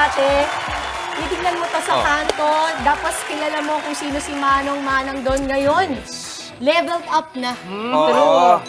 dati. Titignan mo to sa kanto, tapos kilala mo kung sino si Manong doon ngayon. Leveled up na. Oo.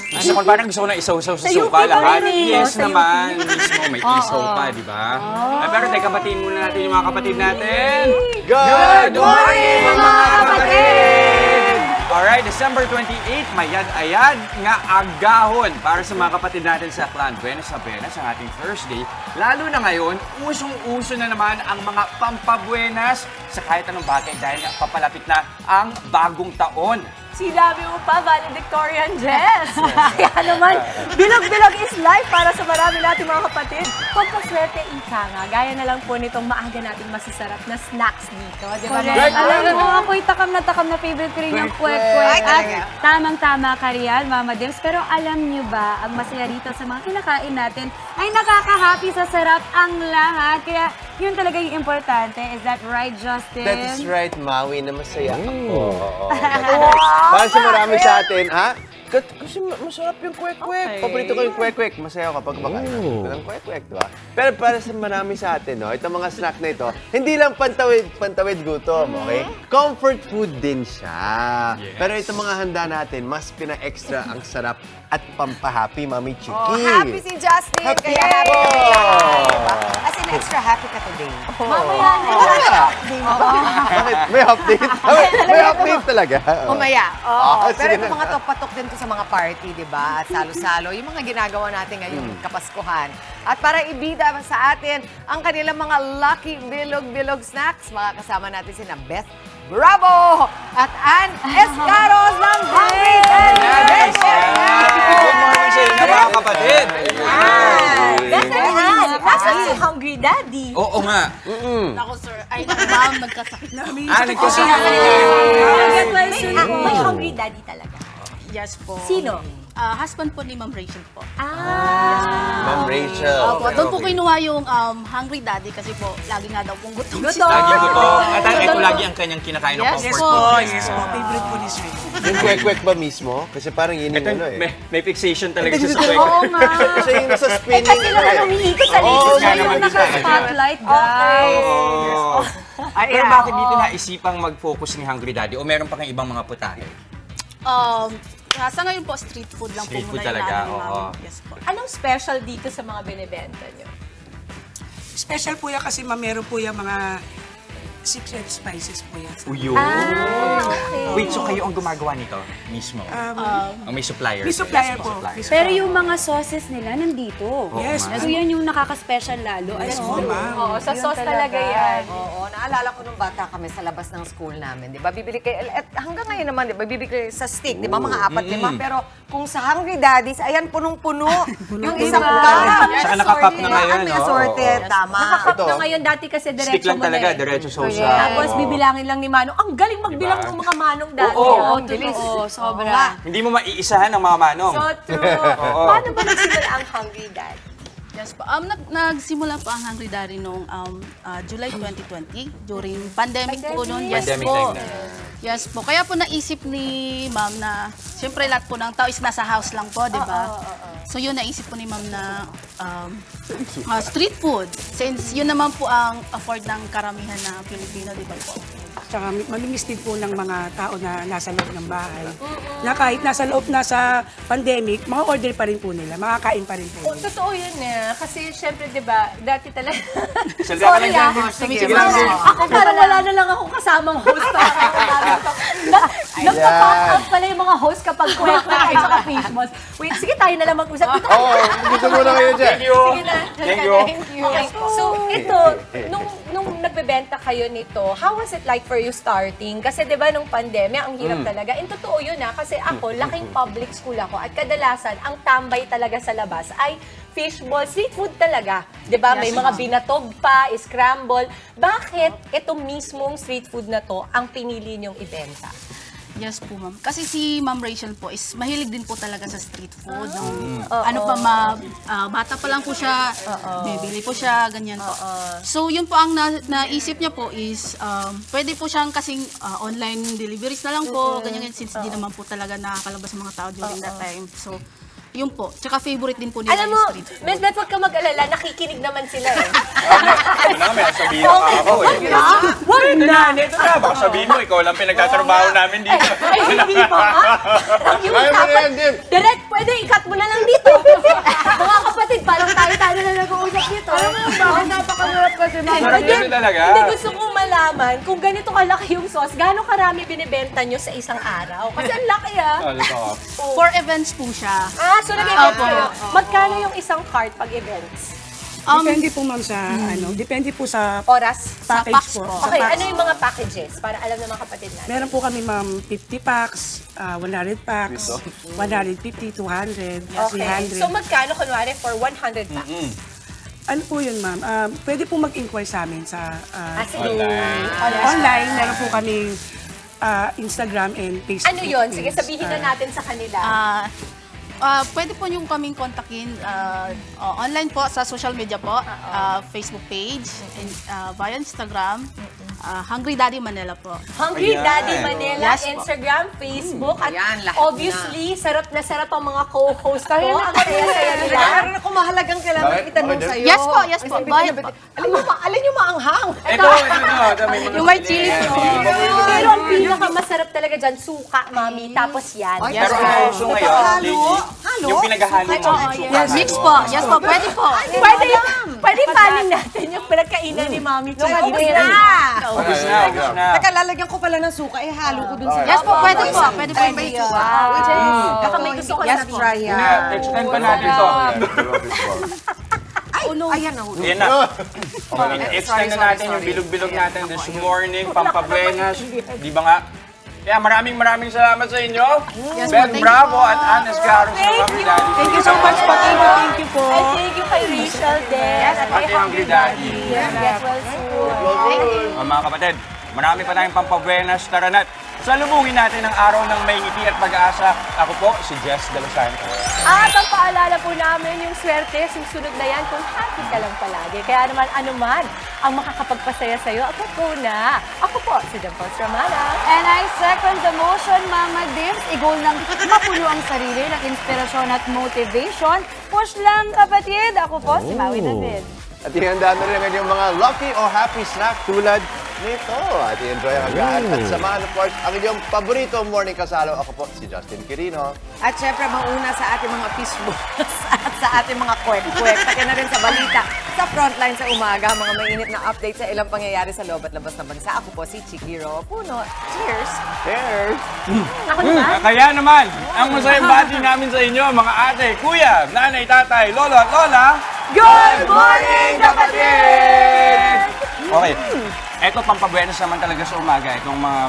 Kasi kung parang gusto ko na isaw-saw sa sopa lahat. Yes naman. Mismo, may isaw pa, di ba? Ay, pero teka, batiin muna natin yung mga kapatid natin. Good morning, mga kapatid! Alright, December 28, mayad-ayad nga agahon para sa mga kapatid natin sa Clan Buenas Apenas ang ating Thursday. Lalo na ngayon, usong-uso na naman ang mga pampabuenas sa kahit anong bagay dahil nga papalapit na ang bagong taon. Sinabi mo pa, valedictorian Jess. Kaya naman, bilog-bilog is life para sa marami nating mga kapatid. Pagpaswerte, ika nga. Gaya na lang po nitong maaga nating masasarap na snacks dito. Di ba? Correct. Alam mo, ako'y takam na favorite ko rin yung kwek-kwek. At tamang-tama ka riyan, Mama Dims. Pero alam niyo ba, ang masaya rito sa mga kinakain natin ay nakaka-happy sa sarap ang lahat. Kaya yun talaga yung importante. Is that right, Justin? That is right, Maui, na masaya ako. Para sa marami sa atin, ha? Kasi masarap yung kwek-kwek. Paborito ko yung kwek-kwek. Masaya ako kapag kumakain ako ng kwek-kwek, di ba? Pero para sa marami sa atin, no, itong mga snack na ito, hindi lang pantawid gutom, okay? Comfort food din siya. Yes. Pero itong mga handa natin, mas pina-extra ang sarap at pampahappy, Mami Chiki. Oh, happy si Justin. Happy Kaya ako! happy ka. As in, extra happy ka today. Mamaya na. Bakit? May update? May update talaga. Umaya. Ah, Oo. Pero sige ito na. mga patok din to sa mga party, di ba? At salo-salo. Yung mga ginagawa natin ngayong Kapaskuhan. At para ibida sa atin ang kanilang mga lucky bilog-bilog snacks, makakasama natin sina Beth Bravo at Ann Escaros ng Hungry Yes! Good morning sa inyo mga kapatid! Beth and Ann, nasaan si Hungry Daddy? Oo nga. Ako, sir. Ay, ma'am, nagkasakit na. Nagkasakit. Get well soon po. May Hungry Daddy talaga. Yes po. Sino? Husband po ni Ma'am Rachel po. Ma'am Rachel. Opo, doon po kinuha yung Hungry Daddy kasi po, lagi nga daw pong gutom siya. Lagi ko to. At ito lagi ang kanyang kinakain ng comfort food. Yes po. Favorite po ni Sir. Yung kwek-kwek ba mismo? Kasi parang yun yung Ito, ano eh. may fixation talaga siya sa kwek. Oo nga. Kasi yung nasa spinning. Kasi naman umiikot sa Oo, likod. nga naman. Naka-spotlight, guys. Oh. Pero bakit dito naisipang mag-focus ni Hungry Daddy o meron pa kayong ibang mga putahe? Sa ngayon po, street food lang Street po food muna yung talaga, namin, oo. ma'am. Yes po. Anong special dito sa mga binibenta nyo? Special po yan kasi meron po yung mga secret spices po yan. Uyo. Okay. Wait, so kayo ang gumagawa nito mismo? Ang may supplier? May supplier Yes, po. supplier. Pero yung mga sauces nila nandito. Yes, So yan yung nakaka-special lalo. Yes, Ano? ma'am. Oo, sa Yun sauce talaga. talaga yan. Oo, naalala ko nung bata kami sa labas ng school namin, di ba? Bibili kayo, at hanggang ngayon naman, di ba? Bibili kayo sa stick, di ba? Mga apat-lima. Pero kung sa Hungry Daddies, ayan, punong-puno. Yung isang cup. Saka naka-cup na ngayon, May oo. assorted, tama. Nakakap Ito. na ngayon, dati kasi diretso Stick lang mo na talaga, eh. diretso sauce. Tapos bibilangin lang ni Manong. Ang galing magbilang Diba? ng mga Manong dati. Oo, Ang bilis. Oo, sobra. Hindi mo maiisahan ng mga manong. So true. Paano ba nagsimula ang Hungry Dad? Yes po. Nagsimula po ang Hungry Daddy noong July 2020 during pandemic po noon. Yes Pandemic po. time na. Yes po. Kaya po naisip ni Ma'am na siyempre lahat po ng tao is nasa house lang po, di ba? So yun naisip po ni Ma'am na street food. Since yun naman po ang afford ng karamihan na Pilipino, di ba po? Tsaka malimis din po ng mga tao na nasa loob ng bahay. Na kahit nasa loob na sa pandemic, mga order pa rin po nila, makakain pa rin po nila. Totoo yun eh. Kasi syempre, di ba, dati talaga. Salga ka lang dyan. Sige, Sige lang. Ako parang wala na lang akong kasamang host. Nagpa-pack up pala yung mga host kapag kwek-kwek at saka fish balls. Wait, sige tayo na lang mag-usap. Dito Oo, dito muna kayo dyan. Thank you. Sige na. Thank you. Okay, so ito, nung nagbebenta kayo nito, how was it like for you starting? Kasi 'di ba nung pandemya, ang hirap talaga. And totoo 'yun kasi ako, laking public school ako at kadalasan ang tambay talaga sa labas ay fishball, street food talaga. 'Di ba? May mga binatog pa, scramble. Bakit itong mismong street food na to ang pinili niyong ibenta? Yes po, ma'am. Kasi si Ma'am Rachel po is mahilig din po talaga sa street food. Bata pa lang po siya, bibili po siya, ganyan po. So, yun po ang naisip niya po is, pwede po siyang kasing online deliveries na lang po, ganyan, since di naman po talaga nakakalabas sa mga tao during that time. So, Yun po. Tsaka favorite din po nila Alam mo, yung street food. Miss Beth, huwag ka mag-alala, nakikinig naman sila eh. Ano na, may sabihin na ako eh. Ito na. Baka sabihin mo, ikaw lang pinagtatrabaho namin dito. Ay, hindi ba? Ang yung Kaya mo na yan, Dim. Direct, pwede i-cut mo na lang dito. Mga kapatid, parang tayo na nag-uusap dito. Alam mo yung bakit napakalurap kasi Sarap kasi talaga. Hindi, gusto kong malaman kung ganito kalaki yung sauce, gaano karami binibenta nyo sa isang araw? Kasi ang laki ah. For events po siya. Ah, so nag-events Opo. kayo. Magkano yung isang cart pag events? Depende po ma'am sa depende po sa Oras? package packs po. po. Sa Okay, packs. ano yung mga packages para alam ng mga kapatid natin? Meron po kami ma'am 50 packs, 100 packs, 150, 200, Okay. 300. So magkano kunwari for 100 packs? Ano po yun ma'am? Pwede po mag-inquire sa amin sa Sige. online. Meron po kami Instagram and Facebook. Ano yun? Sige, page. sabihin na natin sa kanila. Pwede po yung kaming kontakin online po sa social media po, Facebook page, and, via Instagram, Hungry Daddy Manila po. Hungry Ayan. Daddy Manila, Yes po. Instagram, Facebook, at Ayan, lahat obviously, sarap na sarap ang mga co-host ko. Ang saya-saya nila. Meron ako mahalagang kailangan Bakit? itanong Bakit? sa'yo. Yes po, yes po. Bayad po. Alin yung maanghang? Ito. Yung may chili sauce. Pero ang pinakamasarap talaga dyan, suka, mami, tapos yan. Yes Pero po. ang uso ngayon, yung pinaghahalo mo. Yes, mix po. Yes po, pwede po. Pwede panin natin yung pinagkainan ni Mami Chicky. Ubus na. Teka, lalagyan ko pala ng suka. Halo ko dun sa... Yes po, pwede po. Pwede po yung may suka. Baka may gusto ko Yes, sabihin. try yan. Extend pa natin to. Ayan, nahulog. Yan na. Extend na natin yung bilog-bilog natin this morning, Pampabuenas. Di ba nga? Kaya maraming salamat sa inyo. Beth Bravo at Ann Escaro sa Hungry Daddy. Thank you so much po. Thank you po. And thank you kay Rachel din. Pati Hungry Daddy. Get well soon. Mga kapatid, marami pa tayong Pampabuenas. Tara na't salubungin natin ang araw ng may ngiti at pag-asa. Ako po, si Jess De Los Santos. At ang paalala po namin, yung swerte, susunod na yan kung happy ka lang palagi. Kaya naman, anuman ang makakapagpasaya sa'yo, ako po na. Ako po, si Dimples Ramana. And I second the motion, Mama Dims. I-goal ng mapuno ang sarili ng inspirasyon at motivation. Push lang, kapatid. Ako po, si Maui David. At ihanda na rin ang inyong mga lucky o happy snack tulad nito. At i-enjoy ang agahan. At samahan, of course, ang inyong paborito morning kasalo. Ako po, si Justin Quirino. At syempre, mauna sa ating mga fishballs at sa ating mga kwek-kwek. Pati na rin sa balita, sa frontline sa umaga, mga mainit na update sa ilang pangyayari sa loob at labas ng bansa. Ako po si Chikiro Puno. Cheers! Cheers! Ako naman. Kaya naman, ang masayang bati namin sa inyo, mga ate, kuya, nanay, tatay, lolo at lola. Good morning, kapatid! Okay. Eto, Pampabuenas naman talaga sa umaga. Itong mga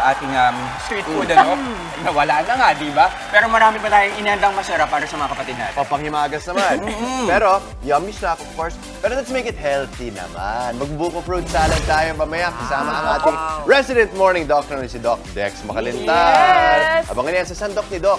ating street food, ano? Nawala na nga, di ba? Pero marami pa tayong inandang masarap para sa mga kapatid natin. O, panghimagas naman. Pero, yummy snack, of course. Pero let's make it healthy naman. Magbuko fruit salad tayo mamaya. Kasama ang ating resident morning doctor na si Doc Dex Makalintar. Abangan yan sa sandok ni Doc.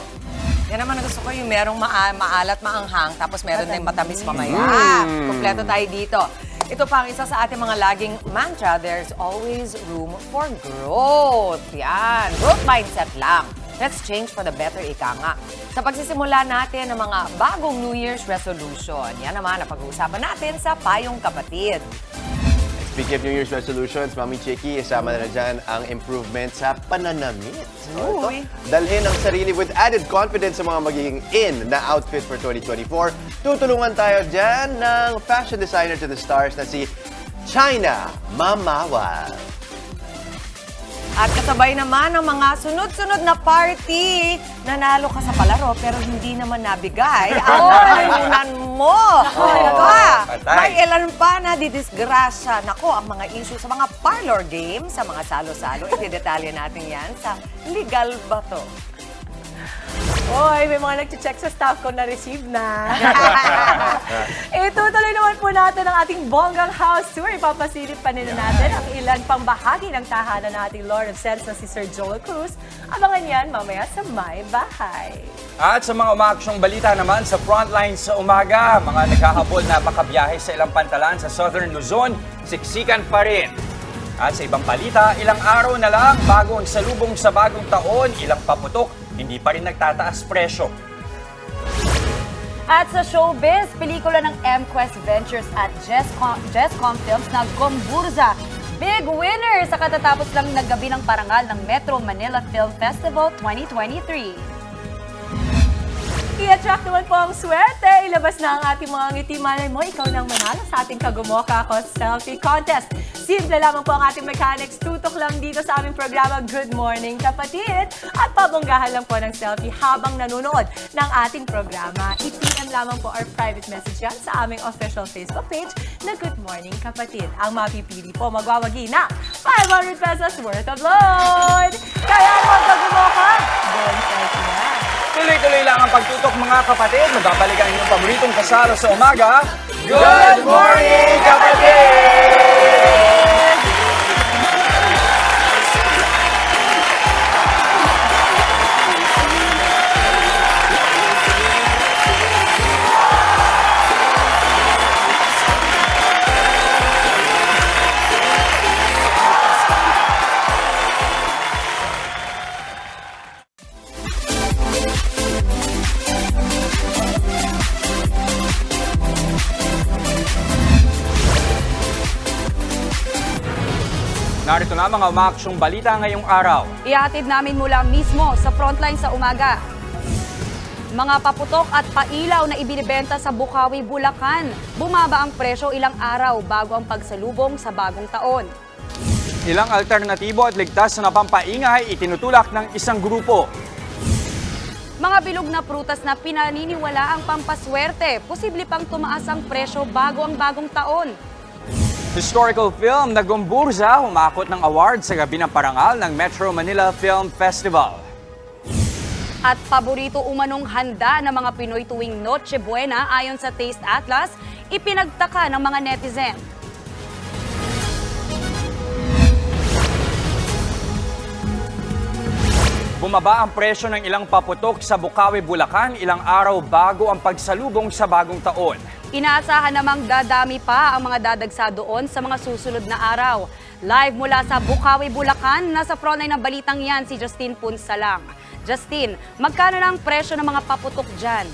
Yan naman ang gusto ko, yung merong maalat, maanghang, tapos meron din matamis mamaya. Kompleto tayo dito. Ito pa ang isa sa ating mga laging mantra, there's always room for growth. Yan, growth mindset lang. Let's change for the better, ika nga. Sa pagsisimula natin ng mga bagong New Year's resolution, yan naman ang pag-uusapan natin sa Payong Kapatid. Speaking of New Year's resolutions, Mami Chiki, isama na dyan ang improvement sa pananamit. So, ito, dalhin ang sarili with added confidence sa mga magiging in na outfit for 2024. Tutulungan tayo dyan ng fashion designer to the stars na si China Mamawa. At kasabay naman ang mga sunod-sunod na party. Nanalo ka sa palaro pero hindi naman nabigay ang panalunan mo. May ilan pa na didisgrasya. Nako, ang mga issue sa mga parlor games, sa mga salo-salo. Itidetalye natin yan sa Legal Ba To? Oy, may mga nag-check sa staff ko na receive na. Itutuloy naman po natin ang ating bonggang house tour. Ipapasilip pa nila natin ang ilan pang bahagi ng tahanan ng ating Lord of Sense na si Sir Joel Cruz. Abangan yan mamaya sa May Bahay. At sa mga umaaksyong balita naman sa frontline sa umaga, mga naghahabol na makabiyahe sa ilang pantalan sa Southern Luzon, siksikan pa rin. At sa ibang balita, ilang araw na lang bago ang salubong sa bagong taon, ilang paputok, hindi pa rin nagtataas presyo. At sa showbiz, pelikula ng M-Quest Ventures at Jesscom Films na Gomburza. Big winner sa katatapos lang na gabi ng parangal ng Metro Manila Film Festival 2023. I-attract naman po ang swerte. Ilabas na ang ating mga ngiti. Malay mo, ikaw nang manalo sa ating Kagumoka Ako Selfie Contest. Simple lamang po ang ating mechanics. Tutok lang dito sa aming programa, Good Morning Kapatid. At pabonggahan lang po ng selfie habang nanonood ng ating programa. I-PM lamang po our private message yan sa aming official Facebook page na Good Morning Kapatid. Ang mapipili po magwawagi na 500 pesos worth of load. Kaya magkagumoka, don't selfie na. Tuloy-tuloy lang ang pagtutok mga kapatid. Magbabalik ang inyong paboritong kasalo sa umaga. Good Morning Kapatid! Narito na mga umaaksyong balita ngayong araw. Ihatid namin mula mismo sa frontline sa umaga. Mga paputok at pailaw na ibinibenta sa Bukawi, Bulacan. Bumaba ang presyo ilang araw bago ang pagsalubong sa bagong taon. Ilang alternatibo at ligtas na pampaingay itinutulak ng isang grupo. Mga bilog na prutas na pinaniniwala ang pampaswerte. Posible pang tumaas ang presyo bago ang bagong taon. Historical film na Gomburza humakot ng award sa gabi ng parangal ng Metro Manila Film Festival. At paborito umanong handa ng mga Pinoy tuwing Noche Buena ayon sa Taste Atlas, ipinagtaka ng mga netizen. Bumaba ang presyo ng ilang paputok sa Bukawi, Bulacan ilang araw bago ang pagsalubong sa bagong taon. Inaasahan namang dadami pa ang mga dadagsa doon sa mga susunod na araw. Live mula sa Bukawi, Bulacan, nasa frontline ng balitang yan si Justin Punsalang. Justin, magkano na ang presyo ng mga paputok dyan?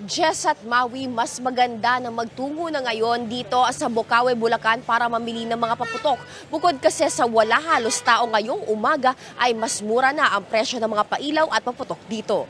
Jess at Maui, mas maganda na magtungo na ngayon dito sa Bukawi, Bulacan para mamili ng mga paputok. Bukod kasi sa wala halos tao ngayong umaga, ay mas mura na ang presyo ng mga pailaw at paputok dito.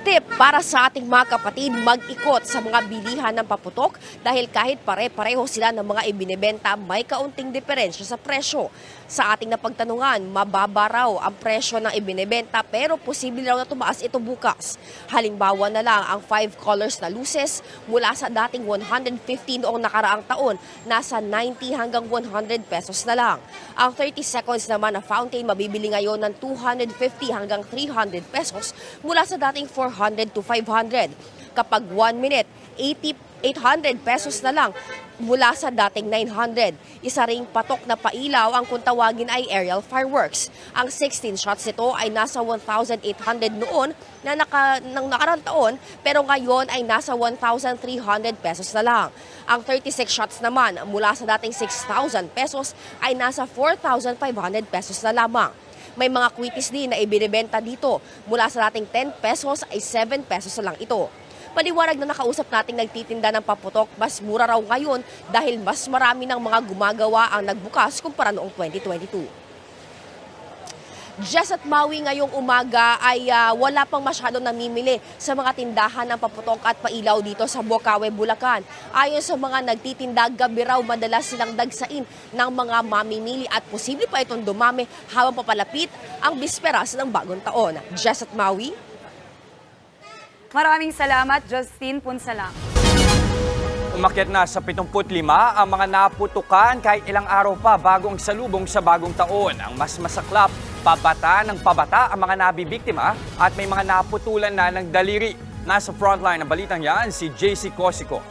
Tip para sa ating mga kapatid, mag-ikot sa mga bilihan ng paputok dahil kahit pare-pareho sila ng mga ibinebenta, may kaunting diferensya sa presyo. Sa ating napagtanungan, mababa raw ang presyo ng ibinebenta pero posible raw na tumaas ito bukas. Halimbawa na lang ang 5 colors na luces mula sa dating 150 noong nakaraang taon, nasa 90 hanggang 100 pesos na lang. Ang 30 seconds naman na fountain mabibili ngayon ng 250 hanggang 300 pesos mula sa dating 400 to 500. Kapag 1 minute, 800 pesos na lang mula sa dating 900. Isa ring patok na pailaw ang kung tawagin ay aerial fireworks. Ang 16 shots nito ay nasa 1,800 noon nang nakarang taon, pero ngayon ay nasa 1,300 pesos na lang. Ang 36 shots naman mula sa dating 6,000 pesos ay nasa 4,500 pesos na lamang. May mga kwitis din na ibinibenta dito. Mula sa dating 10 pesos ay 7 pesos na lang ito. Paliwanag na nakausap nating nagtitinda ng paputok, mas mura raw ngayon dahil mas marami ng mga gumagawa ang nagbukas kumpara noong 2022. Jess at Maui ngayong umaga ay wala pang masyadong namimili sa mga tindahan ng paputok at pailaw dito sa Bukawi, Bulacan. Ayon sa mga nagtitinda, gabi raw madalas silang dagsain ng mga mamimili at posible pa itong dumami habang papalapit ang bisperas ng bagong taon. Jess at Maui. Maraming salamat, Justin Punsalang. Umakyat na sa 75 ang mga naputukan kahit ilang araw pa bago ang salubong sa bagong taon. Ang mas masaklap, pabata ng pabata ang mga nabibiktima at may mga naputulan na ng daliri. Nasa frontline ng balitang yan si JC Cosico.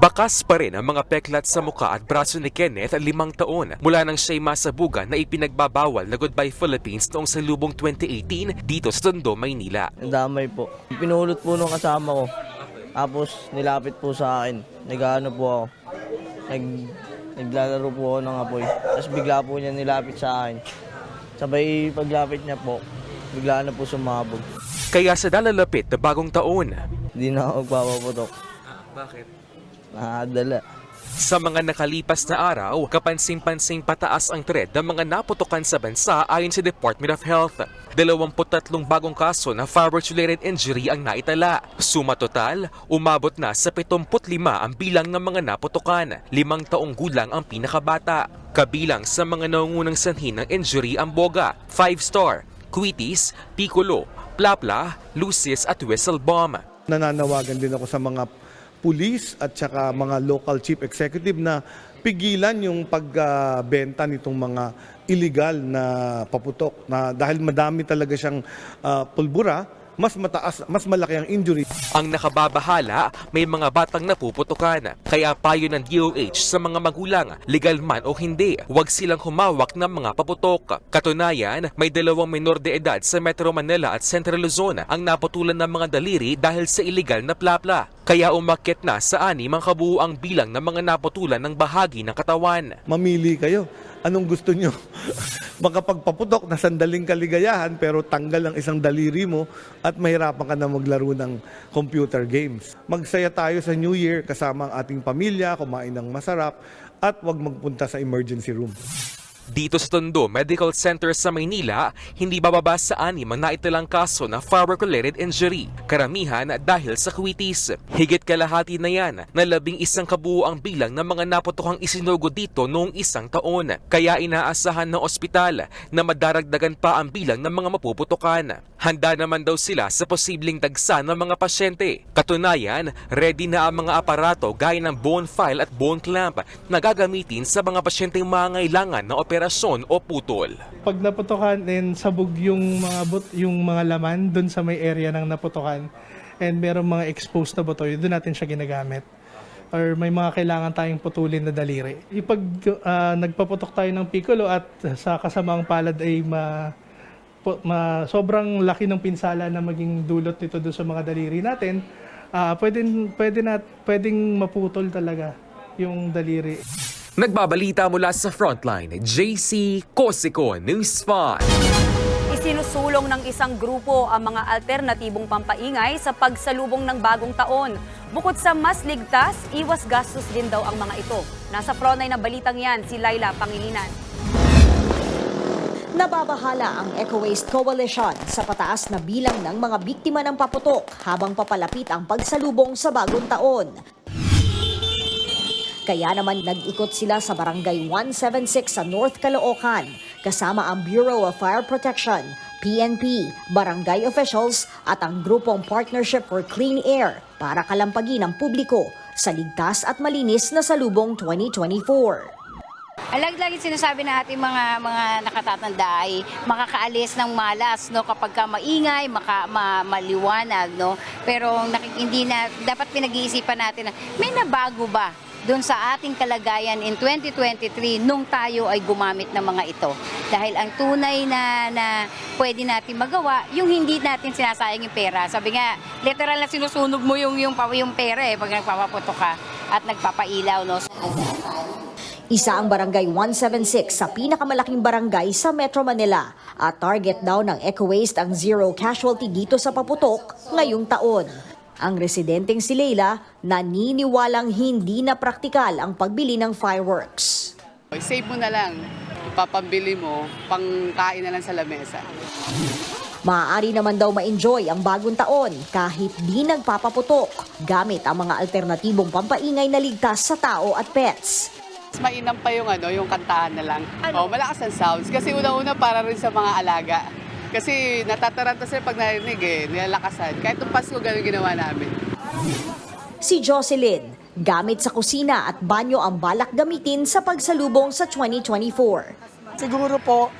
Bakas pa rin ang mga peklat sa muka at braso ni Kenneth 5 taon mula nang siya'y masabugan na ipinagbabawal na Goodbye Philippines noong salubong 2018 dito sa Tondo, Maynila. Damay po. Pinulot po nung kasama ko. Tapos nilapit po sa akin. Nag-ano po ako. Naglalaro po ako ng apoy. Tapos bigla po niya nilapit sa akin. Sabay paglapit niya po, bigla na po sumabog. Kaya sa dalalapit na bagong taon, Hindi na ako magpapaputok. Bakit? Nakakadala. sa mga nakalipas na araw, kapansin-pansing pataas ang trend ng mga naputukan sa bansa ayon sa Department of Health. 23 bagong kaso na fireworks-related injury ang naitala. Suma total, umabot na sa 75 ang bilang ng mga naputukan. 5 taong gulang ang pinakabata. Kabilang sa mga nangungunang sanhi ng injury ang boga, 5-star, Quitis, Piccolo, Plapla, Lucis at Whistle Bomb. Nananawagan din ako sa mga pulis at saka mga local chief executive na pigilan yung pagbenta nitong mga illegal na paputok na dahil madami talaga siyang pulbura, mas mataas, mas malaki ang injury. Ang nakababahala, may mga batang napuputukan. Kaya payo ng DOH sa mga magulang, legal man o hindi, huwag silang humawak ng mga paputok. Katunayan, may 2 menor de edad sa Metro Manila at Central Luzon ang naputulan ng mga daliri dahil sa illegal na plapla. Kaya umakyat na sa 6 ang kabuuang bilang ng mga naputulan ng bahagi ng katawan. Mamili kayo. Anong gusto nyo? Makapagpaputok na sandaling kaligayahan pero tanggal ang isang daliri mo at mahirapan ka na maglaro ng computer games. Magsaya tayo sa New Year kasama ang ating pamilya, kumain ng masarap at huwag magpunta sa emergency room. Dito sa Tondo Medical Center sa Maynila, hindi bababa sa 6 ang naitalang kaso na firework-related injury. Karamihan dahil sa Quitis. Higit kalahati na yan na 11 kabuuang bilang ng mga naputukang isinugo dito noong 1 taon. Kaya inaasahan ng ospital na madaragdagan pa ang bilang ng mga mapuputukan. Handa naman daw sila sa posibleng dagsa ng mga pasyente. Katunayan, ready na ang mga aparato gaya ng bone file at bone clamp na gagamitin sa mga pasyenteng mangailangan ng operasyon o putol. Pag naputukan and sabog yung mga laman doon sa may area ng naputukan and merong mga exposed na buto, doon natin siya ginagamit. Or may mga kailangan tayong putulin na daliri. Pag nagpaputok tayo ng piccolo at sa kasamaang palad ay sobrang laki ng pinsala na maging dulot nito doon sa mga daliri natin, pwedeng maputol talaga yung daliri. Nagbabalita mula sa Frontline, JC Cosico, News 5. Isinusulong ng isang grupo ang mga alternatibong pampaingay sa pagsalubong ng bagong taon. Bukod sa mas ligtas, iwas gastos din daw ang mga ito. Nasa frontline na balitang yan, si Laila Pangilinan. Nababahala ang Eco Waste Coalition sa pataas na bilang ng mga biktima ng paputok habang papalapit ang pagsalubong sa bagong taon. Kaya naman nag-ikot sila sa Barangay 176 sa North Caloocan kasama ang Bureau of Fire Protection, PNP, barangay officials at ang grupong Partnership for Clean Air para kalampagin ang publiko sa ligtas at malinis na salubong 2024. Lagi sinasabi na ating mga nakatatanda ay makakaalis ng malas, no, kapag ka maingay, maliwanag, no. Pero hindi na dapat pinag-iisipan natin na may nabago ba doon sa ating kalagayan in 2023 nung tayo ay gumamit ng mga ito. Dahil ang tunay na pwede natin magawa, yung hindi natin sinasayang yung pera. Sabi nga, literal na sinusunog mo yung pera pag nagpapaputok ka at nagpapailaw, no. Isa ang Barangay 176 sa pinakamalaking barangay sa Metro Manila at target daw ng Eco Waste ang zero casualty dito sa paputok ngayong taon. Ang residenteng si Leila naniniwalang hindi na praktikal ang pagbili ng fireworks. Save mo na lang, ipapambili mo, pangkain na lang sa lamesa. Maaari naman daw ma-enjoy ang bagong taon kahit di nagpapaputok gamit ang mga alternatibong pampaingay na ligtas sa tao at pets. Mas mainam pa yung kantahan na lang. Malakas ang sounds kasi una-una para rin sa mga alaga. Kasi natataranta sila pag narinig nilalakasan. Kahit nung Pasko, gano'n ginawa namin. Si Jocelyn, gamit sa kusina at banyo ang balak gamitin sa pagsalubong sa 2024. Siguro po,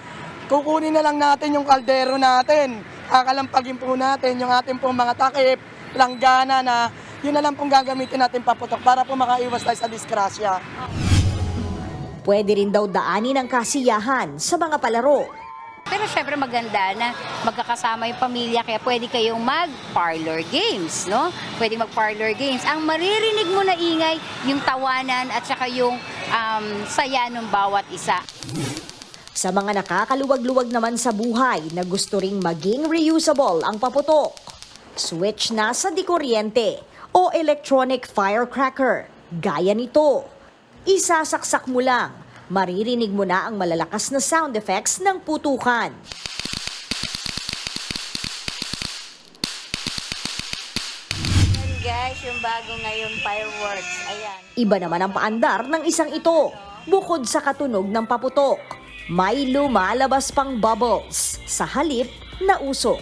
kukunin na lang natin yung kaldero natin. Kakalampagin po natin yung ating pong mga takip, langgana na yun na lang pong gagamitin natin paputok para po makaiwas tayo sa disgrasya. Pwede rin daw daanin ang kasiyahan sa mga palaro. Pero syempre maganda na magkakasama yung pamilya kaya pwede kayong mag-parlor games, no? Pwede mag-parlor games. Ang maririnig mo na ingay, yung tawanan at saka yung saya ng bawat isa. Sa mga nakakaluwag-luwag naman sa buhay na gusto ring maging reusable ang paputok, switch na sa dikuryente o electronic firecracker. Gaya nito, isasaksak mo lang, maririnig mo na ang malalakas na sound effects ng putukan. Yan guys, yung bago ngayon fireworks. Ayan. Iba naman ang paandar ng isang ito. Bukod sa katunog ng paputok, may lumalabas pang bubbles sa halip na usok.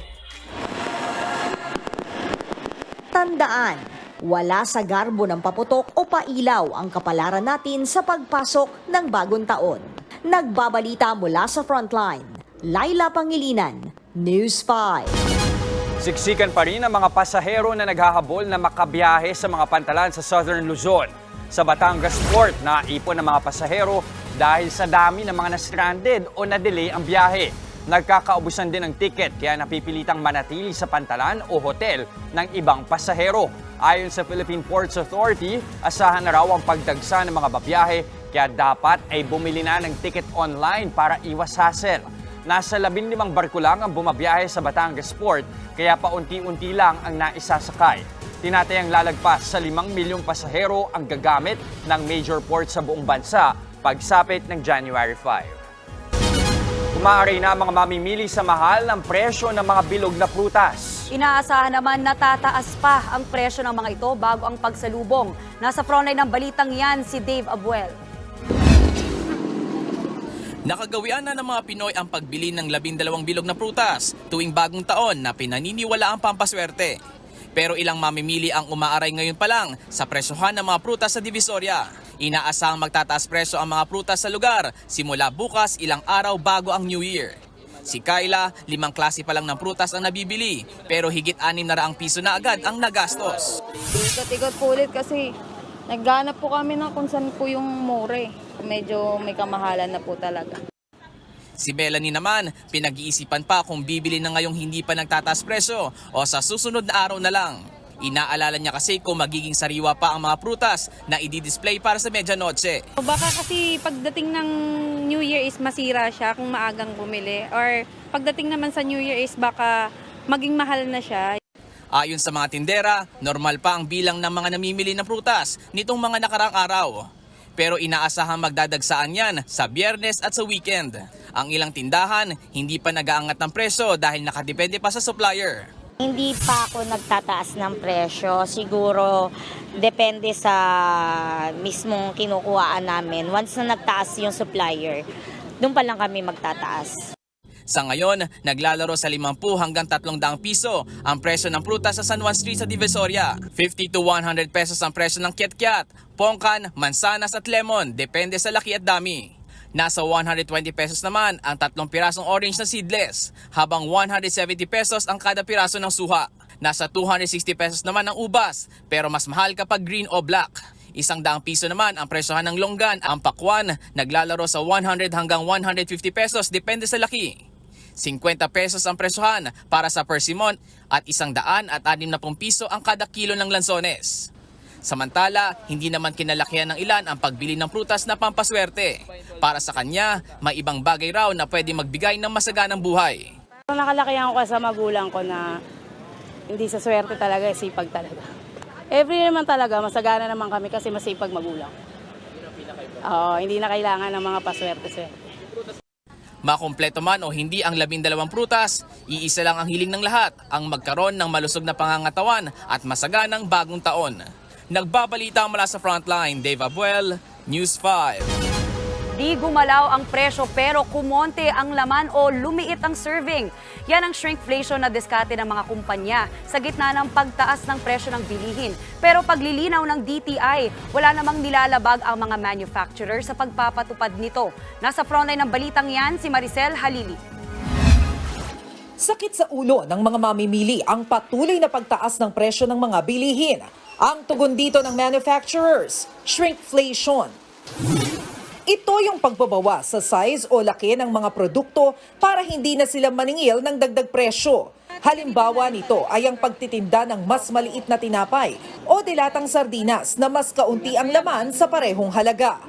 Tandaan, wala sa garbo ng paputok o pailaw ang kapalaran natin sa pagpasok ng bagong taon. Nagbabalita mula sa Frontline, Laila Pangilinan, News 5. Siksikan pa rin ang mga pasahero na naghahabol na makabiyahe sa mga pantalan sa Southern Luzon. Sa Batangas Port, naipon ang mga pasahero dahil sa dami ng mga na-stranded o na-delay ang biyahe. Nagkakaubusan din ng ticket kaya napipilitang manatili sa pantalan o hotel ng ibang pasahero. Ayon sa Philippine Ports Authority, asahan na raw ang pagdagsa ng mga babiyahe kaya dapat ay bumili na ng ticket online para iwas hassle. Nasa 15 barko lang ang bumabiyahe sa Batangas Port kaya paunti-unti lang ang naisasakay. Tinatayang lalagpas sa 5 milyong pasahero ang gagamit ng major port sa buong bansa pagsapit ng January 5. Maaari na mga mamimili sa mahal ng presyo ng mga bilog na prutas. Inaasahan naman na tataas pa ang presyo ng mga ito bago ang pagsalubong. Nasa frontline ng balitang yan si Dave Abuel. Nakagawian na ng mga Pinoy ang pagbili ng 12 bilog na prutas tuwing bagong taon na pinaniniwala ang pampaswerte. Pero ilang mamimili ang umaaray ngayon pa lang sa presyohan ng mga prutas sa Divisoria. Inaasahang magtataas presyo ang mga prutas sa lugar simula bukas ilang araw bago ang New Year. Si Kayla, 5 klase pa lang ng prutas ang nabibili pero higit 600 piso na agad ang nagastos. Ikot-ikot po ulit kasi nagganap po kami na kung saan po yung more. Medyo may kamahalan na po talaga. Si Melanie naman, pinag-iisipan pa kung bibili na ngayong hindi pa nagtataas presyo o sa susunod na araw na lang. Inaalala niya kasi kung magiging sariwa pa ang mga prutas na i-display para sa medianoche. Baka kasi pagdating ng New Year is masira siya kung maagang bumili. Or pagdating naman sa New Year is baka maging mahal na siya. Ayon sa mga tindera, normal pa ang bilang ng mga namimili ng prutas nitong mga nakaraang araw. Pero inaasahang magdadagsaan yan sa Biyernes at sa weekend. Ang ilang tindahan, hindi pa nag-aangat ng presyo dahil nakadepende pa sa supplier. Hindi pa ako nagtataas ng presyo. Siguro depende sa mismong kinukuhaan namin. Once na nagtaas yung supplier, doon pa lang kami magtataas. Sa ngayon, naglalaro sa 50 hanggang 300 piso ang presyo ng prutas sa San Juan Street sa Divisoria. 50 to 100 pesos ang presyo ng kiat-kiat, pongkan, mansanas at lemon, depende sa laki at dami. Nasa 120 pesos naman ang 3 pirasong orange na seedless, habang 170 pesos ang kada piraso ng suha. Nasa 260 pesos naman ang ubas, pero mas mahal kapag green o black. 100 piso naman ang presyohan ng longgan, ang pakwan, naglalaro sa 100 hanggang 150 pesos, depende sa laki. 50 pesos ang presyohan para sa persimmon at 160 piso ang kada kilo ng lansones. Samantala, hindi naman kinalakihan ng ilan ang pagbili ng prutas na pampaswerte. Para sa kanya, may ibang bagay raw na pwede magbigay ng masaganang buhay. Nakalakihan ko sa magulang ko na hindi sa swerte talaga, sipag talaga. Every naman talaga, masagana naman kami kasi masipag magulang. Hindi na kailangan ng mga paswerte-swerte. Makumpleto man o hindi ang 12 prutas, iisa lang ang hiling ng lahat, ang magkaroon ng malusog na pangangatawan at masaganang bagong taon. Nagbabalita mula sa Frontline, Dave Abuel, News 5. Di gumalaw ang presyo pero kumonte ang laman o lumiit ang serving. Yan ang shrinkflation na diskarte ng mga kumpanya sa gitna ng pagtaas ng presyo ng bilihin. Pero paglilinaw ng DTI, wala namang nilalabag ang mga manufacturer sa pagpapatupad nito. Nasa frontline ng balitang yan si Maricel Halili. Sakit sa ulo ng mga mamimili ang patuloy na pagtaas ng presyo ng mga bilihin. Ang tugon dito ng manufacturers, shrinkflation. Ito yung pagbabawas sa size o laki ng mga produkto para hindi na sila maningil ng dagdag presyo. Halimbawa nito ay ang pagtitinda ng mas maliit na tinapay o dilatang sardinas na mas kaunti ang laman sa parehong halaga.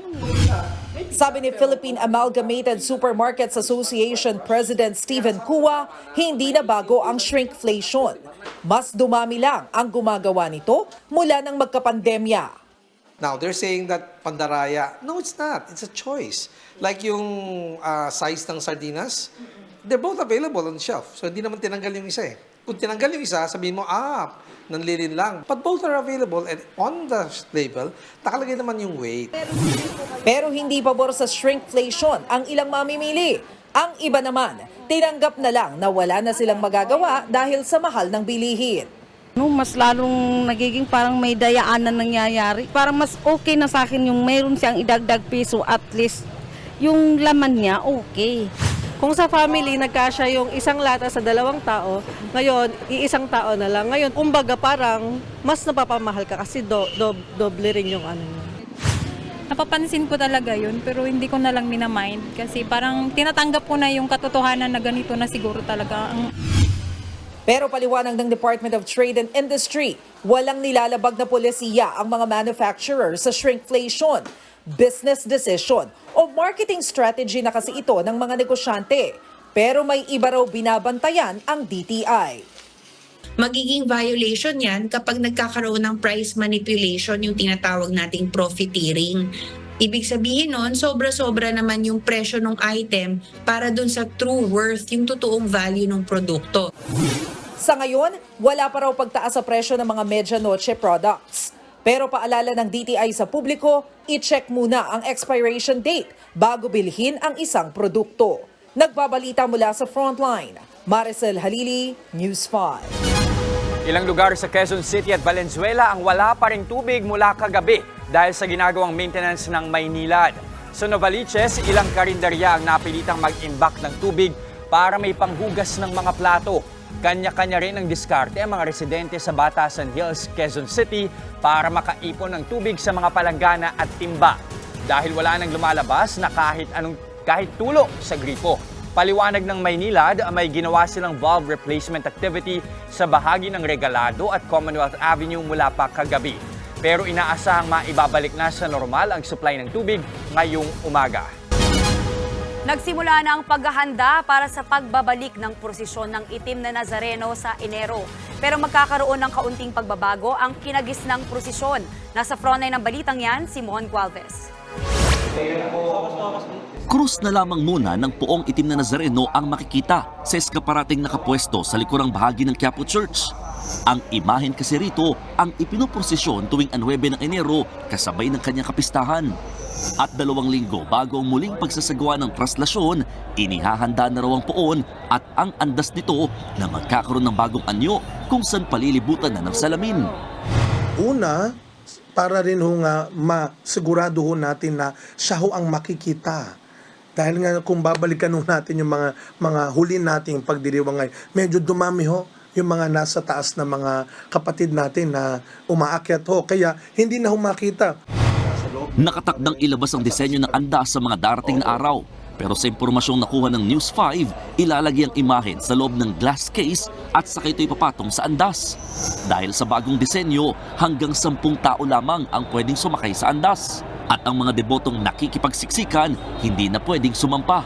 Sabi ni Philippine Amalgamated Supermarkets Association President Stephen Kua, hindi na bago ang shrinkflation. Mas dumami lang ang gumagawa nito mula nang magkapandemya. Now, they're saying that pandaraya. No, it's not. It's a choice. Like yung size ng sardinas, they're both available on the shelf. So, hindi naman tinanggal yung isa eh. Kung tinanggal yung isa, sabihin mo, nanlilin lang. But both are available and on the label, nakalagay naman yung weight. Pero hindi pabor sa shrinkflation ang ilang mamimili. Ang iba naman, tinanggap na lang na wala na silang magagawa dahil sa mahal ng bilihin. Mas lalong nagiging parang may dayaanan nangyayari. Parang mas okay na sa akin yung mayroon siyang idagdag piso, at least yung laman niya okay. Kung sa family, nagkasya yung isang lata sa 2 tao, ngayon, iisang tao na lang. Ngayon, kumbaga parang mas napapamahal ka kasi doble rin yung ano. Napapansin ko talaga yun, pero hindi ko na lang minamind kasi parang tinatanggap ko na yung katotohanan na ganito na siguro talaga ang... Pero paliwanag ng Department of Trade and Industry, walang nilalabag na polisiya ang mga manufacturer sa shrinkflation. Business decision o marketing strategy na kasi ito ng mga negosyante. Pero may iba raw binabantayan ang DTI. Magiging violation yan kapag nagkakaroon ng price manipulation, yung tinatawag nating profiteering. Ibig sabihin nun, sobra-sobra naman yung presyo ng item para dun sa true worth, yung totoong value ng produkto. Sa ngayon, wala pa raw pagtaas sa presyo ng mga medianoche products. Pero paalala ng DTI sa publiko, i-check muna ang expiration date bago bilhin ang isang produkto. Nagbabalita mula sa Frontline, Maricel Halili, News 5. Ilang lugar sa Quezon City at Valenzuela ang wala pa ring tubig mula kagabi dahil sa ginagawang maintenance ng Maynilad. Sa Novaliches, ilang karinderya ang napilitang mag-imbak ng tubig para may panghugas ng mga plato. Kanya-kanya rin ang diskarte ang mga residente sa Batasan Hills, Quezon City para makaipon ng tubig sa mga palanggana at timba. Dahil wala nang lumalabas na kahit tulo sa gripo. Paliwanag ng Maynilad, may ginawa silang valve replacement activity sa bahagi ng Regalado at Commonwealth Avenue mula pa kagabi. Pero inaasahang maibabalik na sa normal ang supply ng tubig ngayong umaga. Nagsimula na ang paghahanda para sa pagbabalik ng prosesyon ng itim na Nazareno sa Enero. Pero magkakaroon ng kaunting pagbabago ang kinagisnang prosesyon. Nasa frontline ng balitang yan, si Mon Gualvez. Krus na lamang muna ng poong itim na Nazareno ang makikita sa eskaparating nakapwesto sa likurang bahagi ng Quiapo Church. Ang imahen kasi rito ang ipinoprosesyon tuwing 9 ng Enero kasabay ng kanyang kapistahan. At 2 linggo bago ang muling pagsasagawa ng traslasyon, inihahanda na raw ang poon at ang andas nito na magkakaroon ng bagong anyo kung saan palilibutan na ng salamin. Una, para rin ho nga masigurado ho natin na siya ho ang makikita. Dahil nga kung babalikan ho natin yung mga huli nating pagdiriwang ngayon, medyo dumami ho yung mga nasa taas na mga kapatid natin na umaakyat ho. Kaya hindi na ho makita. Nakatakdang ilabas ang disenyo ng andas sa mga darating na araw. Pero sa impormasyong nakuha ng News 5, ilalagay ang imahen sa loob ng glass case at saka ito ipapatong sa andas. Dahil sa bagong disenyo, hanggang 10 tao lamang ang pwedeng sumakay sa andas. At ang mga debotong nakikipagsiksikan, hindi na pwedeng sumampa.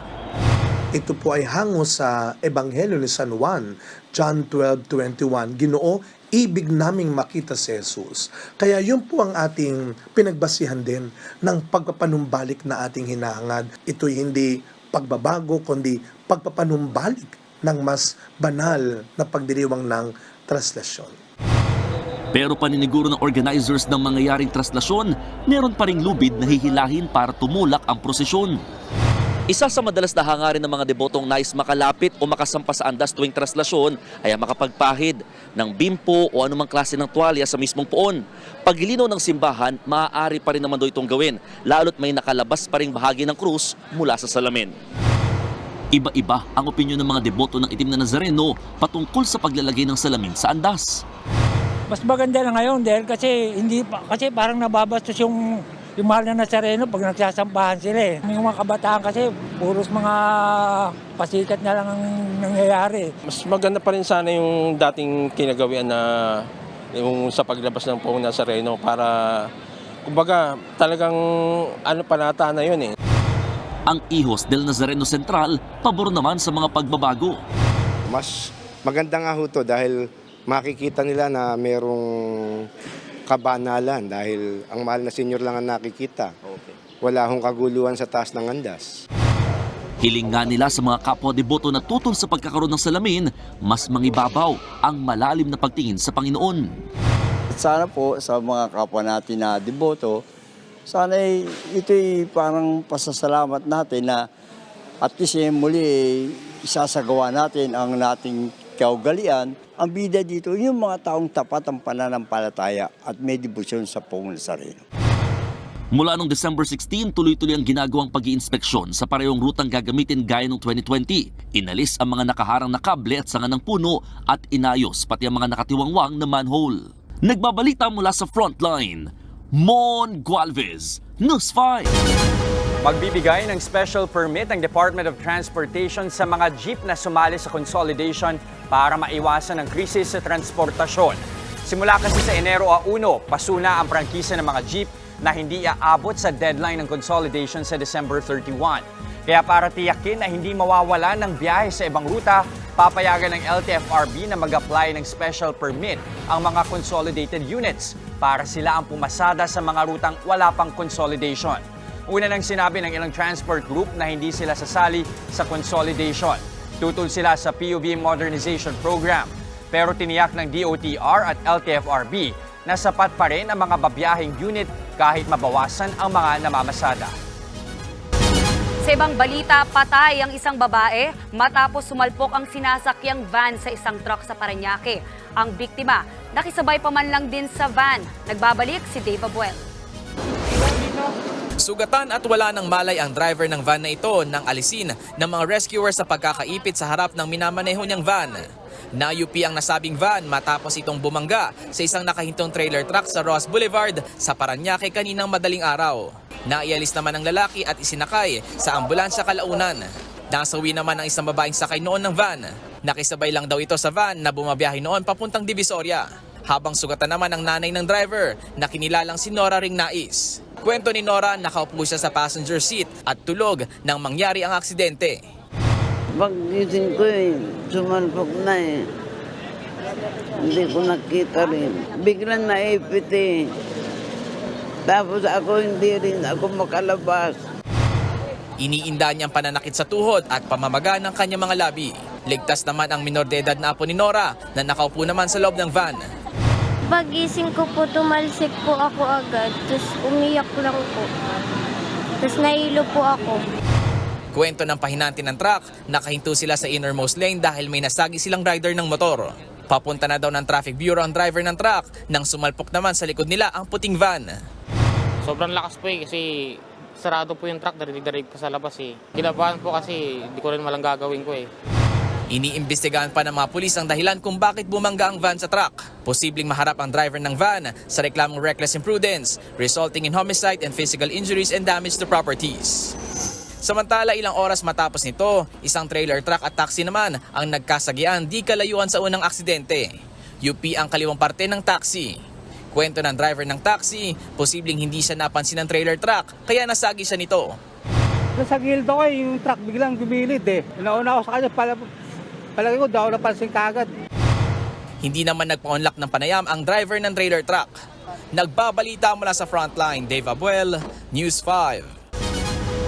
Ito po ay hango sa Ebanghelyo ni San Juan, John 12:21. Ginoo, ibig naming makita si Jesus. Kaya yun po ang ating pinagbasihan din ng pagpapanumbalik na ating hinahangad. Ito'y hindi pagbabago, kundi pagpapanumbalik ng mas banal na pagdiriwang ng traslasyon. Pero paniniguro ng organizers ng mangyayaring traslasyon, meron pa ring lubid na hihilahin para tumulak ang prosesyon. Isa sa madalas na hangarin ng mga debotong nais makalapit o makasampa sa andas tuwing traslasyon ay ang makapagpahid ng bimpo o anumang klase ng tuwalya sa mismong poon. Paglilinaw ng simbahan, maaari pa rin naman daw itong gawin, lalo't may nakalabas pa ring bahagi ng krus mula sa salamin. Iba-iba ang opinyon ng mga deboto ng itim na Nazareno patungkol sa paglalagay ng salamin sa andas. Mas maganda na ngayon dahil kasi parang nababastos yung Yung mahal na Nazareno, pag nagsasampahan sila eh. Yung mga kabataan kasi, puros mga pasikat na lang ang nangyayari. Mas maganda pa rin sana yung dating kinagawian na yung sa paglabas ng Poong Nazareno para, kumbaga, talagang panata na yun eh. Ang Hijos del Nazareno Central, pabor naman sa mga pagbabago. Mas maganda nga ho to dahil makikita nila na merong kabanalan dahil ang mahal na senyor lang ang nakikita. Wala hong kaguluhan sa taas ng andas. Hiling nga nila sa mga kapwa-deboto na tutol sa pagkakaroon ng salamin, mas mangibabaw ang malalim na pagtingin sa Panginoon. Sana po sa mga kapwa natin na deboto, sana ito'y parang pasasalamat natin na at least muli isasagawa natin ang nating kaugalian. Ang bida dito, yung mga taong tapat ang pananampalataya at may debosyon sa Poong Nazareno. Mula noong December 16, tuloy-tuloy ang ginagawang pag-iinspeksyon sa parehong rutang gagamitin gaya noong 2020. Inalis ang mga nakaharang na kable at sanga ng puno at inayos pati ang mga nakatiwangwang na manhole. Nagbabalita mula sa Frontline, Mon Gualvez, News 5. Magbibigay ng special permit ang Department of Transportation sa mga jeep na sumali sa consolidation para maiwasan ang krisis sa transportasyon. Simula kasi sa Enero 1, pasuna ang prangkisa ng mga jeep na hindi aabot sa deadline ng consolidation sa December 31. Kaya para tiyakin na hindi mawawala ng biyahe sa ibang ruta, papayagan ng LTFRB na mag-apply ng special permit ang mga consolidated units para sila ang pumasada sa mga rutang wala pang consolidation. Una nang sinabi ng ilang transport group na hindi sila sasali sa consolidation. Tutol sila sa PUV Modernization Program. Pero tiniyak ng DOTR at LTFRB na sapat pa rin ang mga babiyahing unit kahit mabawasan ang mga namamasada. Sa ibang balita, patay ang isang babae matapos sumalpok ang sinasakyang van sa isang truck sa Parañaque. Ang biktima, nakisabay pa man lang din sa van. Nagbabalik si Dave Abuel. Sugatan at wala ng malay ang driver ng van na ito nang alisin ng mga rescuers sa pagkakaipit sa harap ng minamaneho niyang van. Na-UP ang nasabing van matapos itong bumangga sa isang nakahintong trailer truck sa Ross Boulevard sa Parañaque kaninang madaling araw. Naialis naman ang lalaki at isinakay sa ambulansya kalaunan. Nasawi naman ang isang babaeng sakay noon ng van. Nakisabay lang daw ito sa van na bumabiyahe noon papuntang Divisoria. Habang sugatan naman ang nanay ng driver na kinilalang si Nora Ringnais. Kwento ni Nora, nakaupo siya sa passenger seat at tulog nang mangyari ang aksidente. Paggising ko sumalpok na Hindi ko nakita rin. Biglang naipit Tapos ako hindi rin ako makalabas. Iniinda niyang pananakit sa tuhod at pamamaga ng kanyang mga labi. Ligtas naman ang minor de edad na apo ni Nora na nakaupo naman sa loob ng van. Pagising ko po, tumalsik po ako agad. Tapos umiyak lang po. Tapos nahilo po ako. Kwento ng pahinanti ng truck, nakahinto sila sa innermost lane dahil may nasagi silang rider ng motor. Papunta na daw ng traffic bureau ang driver ng truck nang sumalpok naman sa likod nila ang puting van. Sobrang lakas po kasi sarado po yung truck, darinig pa sa labas Kinabahan po kasi hindi ko rin malang gagawin ko Iniimbestigahan pa ng mga pulis ang dahilan kung bakit bumangga ang van sa truck. Posibleng maharap ang driver ng van sa reklamong reckless imprudence, resulting in homicide and physical injuries and damage to properties. Samantala, ilang oras matapos nito, isang trailer truck at taxi naman ang nagkasagian di kalayuan sa unang aksidente. UP ang kaliwang parte ng taxi. Kwento ng driver ng taxi, posibleng hindi siya napansin ng trailer truck kaya nasagi siya nito. Sa gilid ako yung truck biglang gumilid Nauna ako sa kanya, palagi ko daw napansin kagad. Hindi naman nagpa-unlock ng panayam ang driver ng trailer truck. Nagbabalita mula sa Frontline, Dave Abuel, News 5.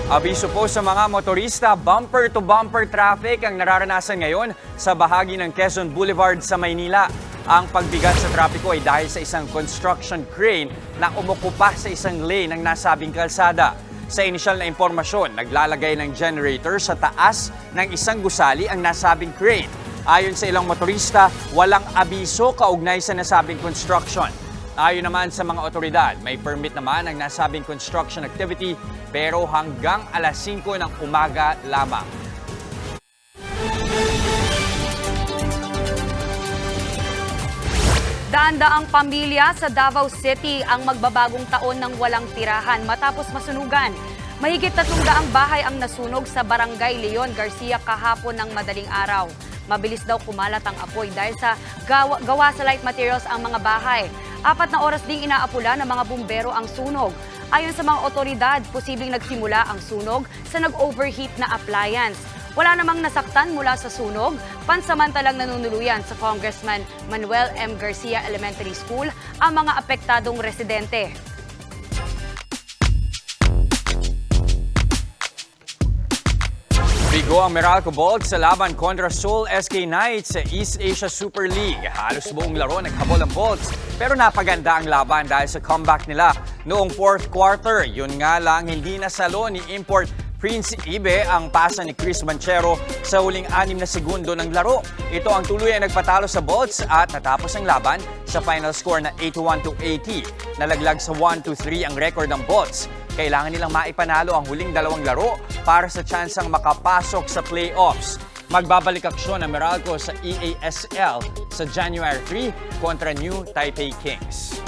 Abiso po sa mga motorista, bumper-to-bumper traffic ang nararanasan ngayon sa bahagi ng Quezon Boulevard sa Maynila. Ang pagbigat sa trapiko ay dahil sa isang construction crane na umukupa sa isang lane ng nasabing kalsada. Sa inisyal na impormasyon, naglalagay ng generator sa taas ng isang gusali ang nasabing crane. Ayon sa ilang motorista, walang abiso kaugnay sa nasabing construction. Ayon naman sa mga otoridad, may permit naman ang nasabing construction activity pero hanggang alas 5 ng umaga lamang. Daan-daang pamilya sa Davao City ang magbabagong taon ng walang tirahan matapos masunugan. Mahigit 300 bahay ang nasunog sa Barangay Leon Garcia kahapon ng madaling araw. Mabilis daw kumalat ang apoy dahil sa gawa sa light materials ang mga bahay. 4 na oras ding inaapula ng mga bumbero ang sunog. Ayon sa mga otoridad, posibleng nagsimula ang sunog sa nag-overheat na appliance. Wala namang nasaktan mula sa sunog, pansamantalang nanunuluyan sa Congressman Manuel M. Garcia Elementary School ang mga apektadong residente. Bigo ang Meralco Bolts sa laban kontra Seoul SK Knights sa East Asia Super League. Halos buong laro naghabol ang Bolts pero napaganda ang laban dahil sa comeback nila noong 4th quarter. Yun nga lang, hindi nasalo ni import Prince Ibe ang pasa ni Chris Manchero sa huling 6 na segundo ng laro. Ito ang tuluyan nagpatalo sa Bolts at natapos ang laban sa final score na 81-80. Nalaglag sa 1-3 ang record ng Bolts. Kailangan nilang maipanalo ang huling 2 laro para sa tsansang makapasok sa playoffs. Magbabalik aksyon ang Meralco sa EASL sa January 3 kontra New Taipei Kings.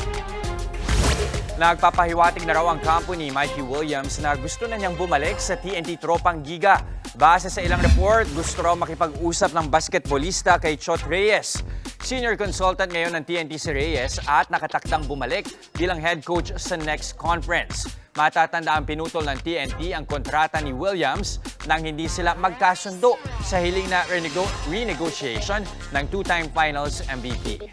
Nagpapahiwatig na raw ang kampo ni Mikey Williams na gusto na niyang bumalik sa TNT Tropang Giga. Base sa ilang report, gusto raw makipag-usap ng basketballista kay Chot Reyes. Senior consultant ngayon ng TNT si Reyes at nakatakdang bumalik bilang head coach sa next conference. Matatanda ang pinutol ng TNT ang kontrata ni Williams nang hindi sila magkasundo sa hiling na renegotiation ng 2-time finals MVP.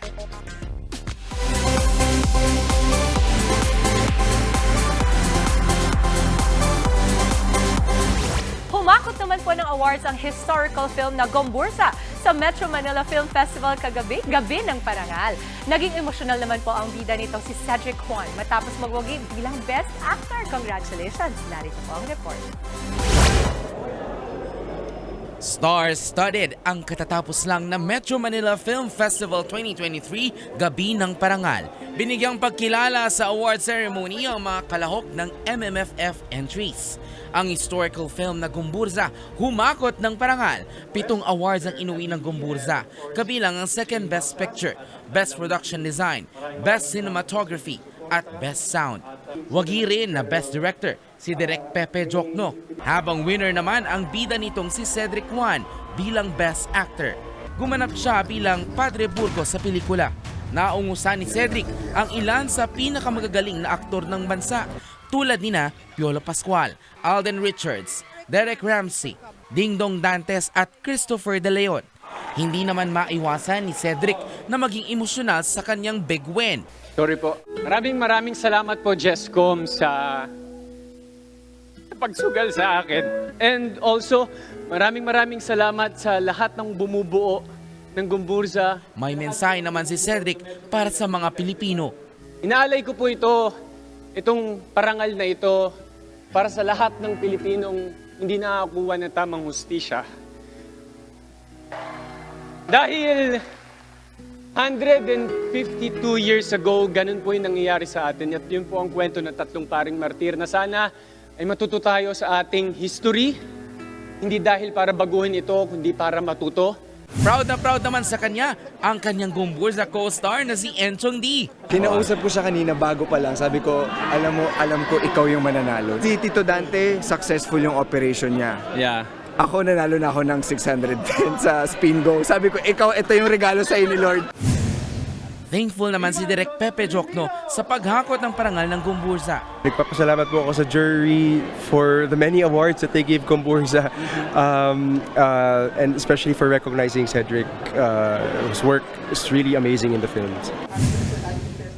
Humakot naman po ng awards ang historical film na Gomburza sa Metro Manila Film Festival kagabi, Gabi ng Parangal. Naging emosyonal naman po ang bida nitong si Cedric Juan matapos magwagi bilang Best Actor. Congratulations! Narito po ang report. Star-studded ang katatapos lang na Metro Manila Film Festival 2023 Gabi ng Parangal. Binigyang pagkilala sa award ceremony ang mga kalahok ng MMFF entries. Ang historical film na Gomburza humakot ng parangal. 7 awards ang inuwi ng Gomburza, kabilang ang Second Best Picture, Best Production Design, Best Cinematography at Best Sound. Wagi rin na Best Director si Direk Pepe Jokno, habang winner naman ang bida nitong si Cedric Juan bilang Best Actor. Gumanap siya bilang Padre Burgos sa pelikula. Naungusan ni Cedric ang ilan sa pinakamagagaling na aktor ng bansa, tulad nina Piolo Pascual, Alden Richards, Derek Ramsey, Dingdong Dantes at Christopher De Leon. Hindi naman maiwasan ni Cedric na maging emosyonal sa kanyang big win. Sorry po. Maraming salamat po, Jesscom, sa pagsugal sa akin. And also, maraming salamat sa lahat ng bumubuo ng Gomburza. May mensahe naman si Cedric para sa mga Pilipino. Inaalay ko po itong parangal na ito para sa lahat ng Pilipinong hindi nakakuha ng tamang hustisya. Dahil 152 years ago, ganun po yung nangyayari sa atin. At yun po ang kwento ng 3 paring martir na sana ay matuto tayo sa ating history. Hindi dahil para baguhin ito, kundi para matuto. Proud naman sa kanya ang kanyang Gomburza co-star na si Enchong D. Kinausap ko siya kanina bago pa lang. Sabi ko, alam ko ikaw yung mananalo. Si Tito Dante, successful yung operation niya. Yeah. Ako nanalo na ako ng 610 sa spin go. Sabi ko, ito yung regalo sa ni Lord. Thankful naman si Direk Pepe Jokno sa paghakot ng parangal ng Gomburza. Nagpapasalamat po ako sa jury for the many awards that they gave Gomburza, and especially for recognizing Cedric. His work is really amazing in the films.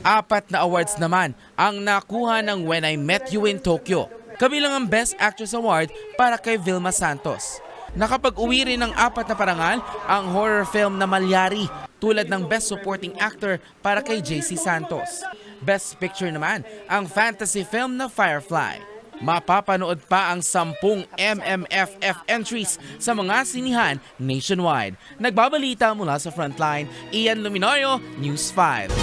4 na awards naman ang nakuha ng When I Met You in Tokyo. Kabilang ang Best Actress Award para kay Vilma Santos. Nakapag-uwi rin ng 4 na parangal ang horror film na Malyari, tulad ng Best Supporting Actor para kay JC Santos. Best Picture naman ang fantasy film na Firefly. Mapapanood pa ang 10 MMFF entries sa mga sinihan nationwide. Nagbabalita mula sa Frontline, Ian Luminario, News 5.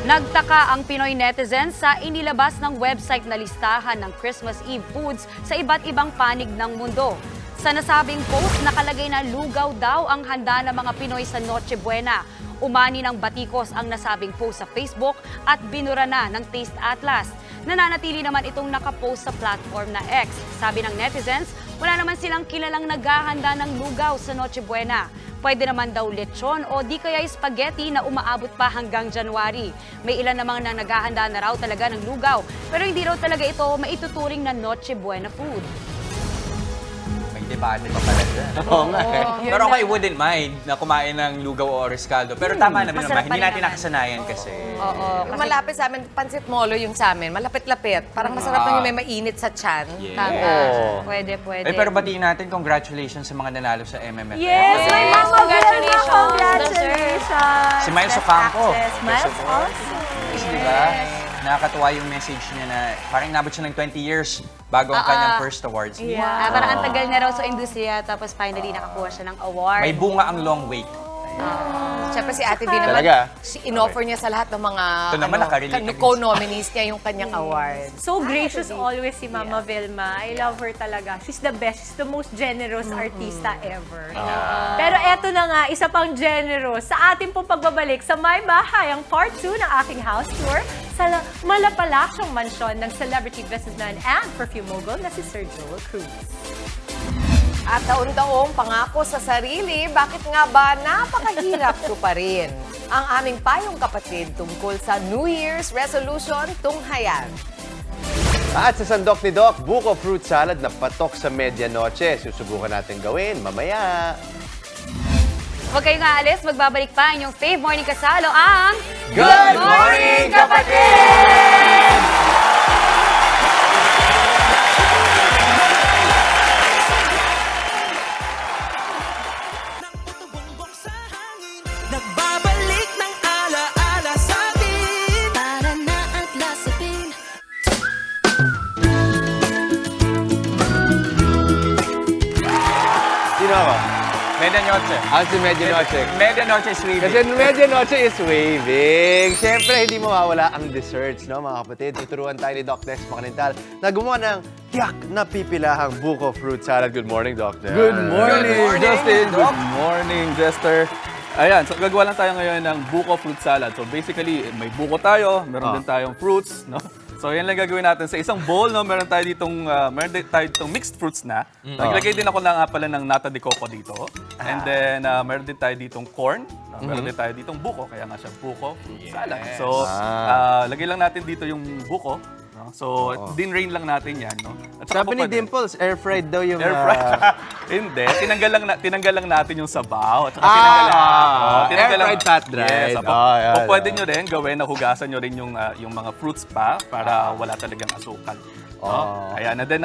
Nagtaka ang Pinoy netizens sa inilabas ng website na listahan ng Christmas Eve foods sa iba't ibang panig ng mundo. Sa nasabing post, nakalagay na lugaw daw ang handa ng mga Pinoy sa Noche Buena. Umani ng batikos ang nasabing post sa Facebook at binura na ng Taste Atlas. Nananatili naman itong nakapost sa platform na X. Sabi ng netizens, wala naman silang kilalang naghahanda ng lugaw sa Noche Buena. Pwede naman daw lechon o di kaya spaghetti na umaabot pa hanggang January. May ilan namang na naghahanda na raw talaga ng lugaw, pero hindi raw talaga ito maituturing na Noche Buena food. May debate pa pala dyan. Oo nga. Pero ako, I wouldn't mind na kumain ng lugaw o rescaldo. Pero tama naman naman, hindi natin nakasanayan kasi. Oo. Kasi malapit sa amin, pansit molo yung sa amin. Malapit-lapit. Parang masarap na yung may mainit sa tiyan. Yes. Tama. Pwede. Pero batiin natin, congratulations sa mga nanalo sa MMFF. Yes! Congratulations! Si Miles Ocampo. Miles also. Diba? Nakakatuwa yung message niya na parang nabot siya ng 20 years bago ang kanyang first awards. Yeah. Parang ang tagal na raw sa industriya, tapos finally nakakuha siya ng award. May bunga ang long wait. Siyempre si Ate B naman, in-offer niya sa lahat ng mga co-nominees niya yung kanyang award. So gracious always si Mama Vilma. I love her talaga. She's the best. She's the most generous artista ever. Pero eto na nga, isa pang generous sa ating pong pagbabalik sa My Bahay, ang part 2 ng aking house tour sa malapalaksyong mansyon ng celebrity businessman and perfume mogul na si Sir Joel Cruz. At taon-taong pangako sa sarili, bakit nga ba napakahirap ko pa rin? Ang aming payong kapatid tungkol sa New Year's resolution tunghayan. At sa sandok ni Doc, buko fruit salad na patok sa medianoche. Susubukan natin gawin mamaya. Huwag kayong aalis, magbabalik pa ang inyong fave morning kasalo, ang Good Morning Kapatid! Nagbabalik ng alaala sa atin. Para na at lasapin. Sino ako? Medianoche. Si Medianoche. Medianoche is waving. Kasi Medianoche is waving. Siyempre, hindi mawawala ang desserts, no, mga kapatid. Tuturuan tayo ni Doc Des Macanintal na gumawa ng tiyak na pipilahang buko fruit salad. Good morning, Doc Des. Good morning, Justin. Good morning, Jester. Ayan, so gagawa lang tayo ngayon ng buko fruit salad. So basically, may buko tayo, meron din tayong fruits, no? So yan lang gagawin natin sa isang bowl, no? Meron tayo ditong mixed fruits na. Naglagay din ako na nga pala ng nata de coco dito. And then meron din tayo ditong corn, no? Meron din tayo ditong buko, kaya nga siya buko fruit salad. So lagay lang natin dito yung buko. No? So, din-rain lang natin yan. No? At Sabi ni Dimples, air-fried daw yung... Hindi. Tinanggal lang natin yung sabaw. At air-fried fat dried. Yes. Pwede nyo rin gawin na hugasan nyo rin yung mga fruits pa para wala talagang asukal. No? Ayan. And then,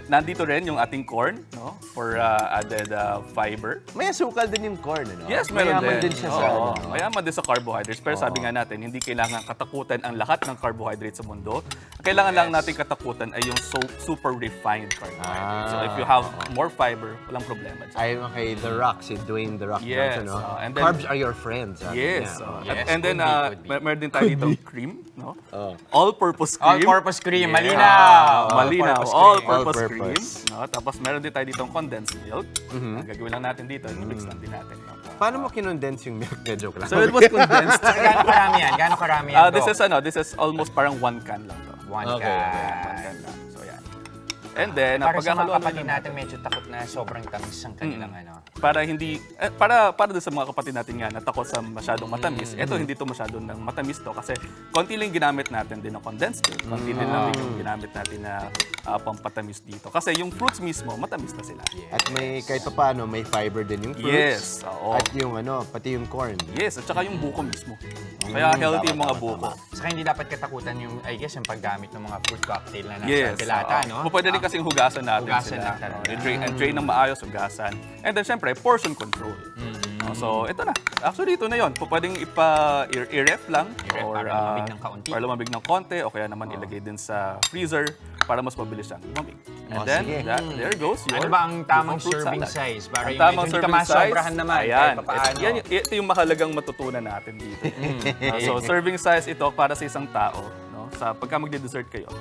nandito rin yung ating corn, no? For added fiber. May asukal din yung corn, ano? Yes, meron Mayaman din siya sa... Mayaman din sa carbohydrates. Pero sabi nga natin, hindi kailangan katakutan ang lahat ng carbohydrates sa mundo. Kailangan lang natin katakutan ay yung super refined carbohydrates. So if you have more fiber, walang problema. Ayon kay The Rock, si Dwayne The Rock yes. Johnson, no? And then, Carbs are your friends. Yes. Yeah. And then, meron din tayo dito cream, no? All-purpose cream. All-purpose cream, malinaw. Malinaw. All-purpose cream. No? Tapos meron din tayo ditong condensed milk. Gagawin lang natin dito, i-mix lang din natin. No? Paano mo kinondense yung milk? Joke lang. So it was condensed. Gaano karami yan? Gaano karami yan? This is almost parang 1 can lang to. 1 can. So yan. And then, para sa mga kapatid natin, medyo takot na sobrang tamis ang kanilang ano. Para hindi, para doon sa mga kapatid natin nga na takot sa masyadong matamis, eto hindi to masyadong ng matamis to kasi konti lang ginamit natin din ng condensed milk, konti din lang yung ginamit natin na pampatamis dito. Kasi yung fruits mismo, matamis na sila. At may, kahit pa paano, may fiber din yung fruits. Yes, oo. At yung pati yung corn. Yes, at saka yung buko mismo. Kaya healthy yung mga buko. Saka hindi dapat katakutan yung, I guess, yung paggamit ng mga fruit cocktail na nasa yes, delata, no? Pwede rin kasing hugasan natin hugasan sila. Drain ng maayos, hugasan. And then, syempre, portion control. So, ito na. Actually, ito na yun. Pwedeng i-ref lang. Or para lumamig ng konti. O kaya naman ilagay din sa freezer para mas mabilis siyang lumamig. And then, there goes your... Ano ba ang tamang serving size? Para yung tamang medyo hindi ka masobrahan naman. Ayan. Ito yung mahalagang matutunan natin dito. So, serving size ito para sa isang tao. No? pagka magde-dessert kayo,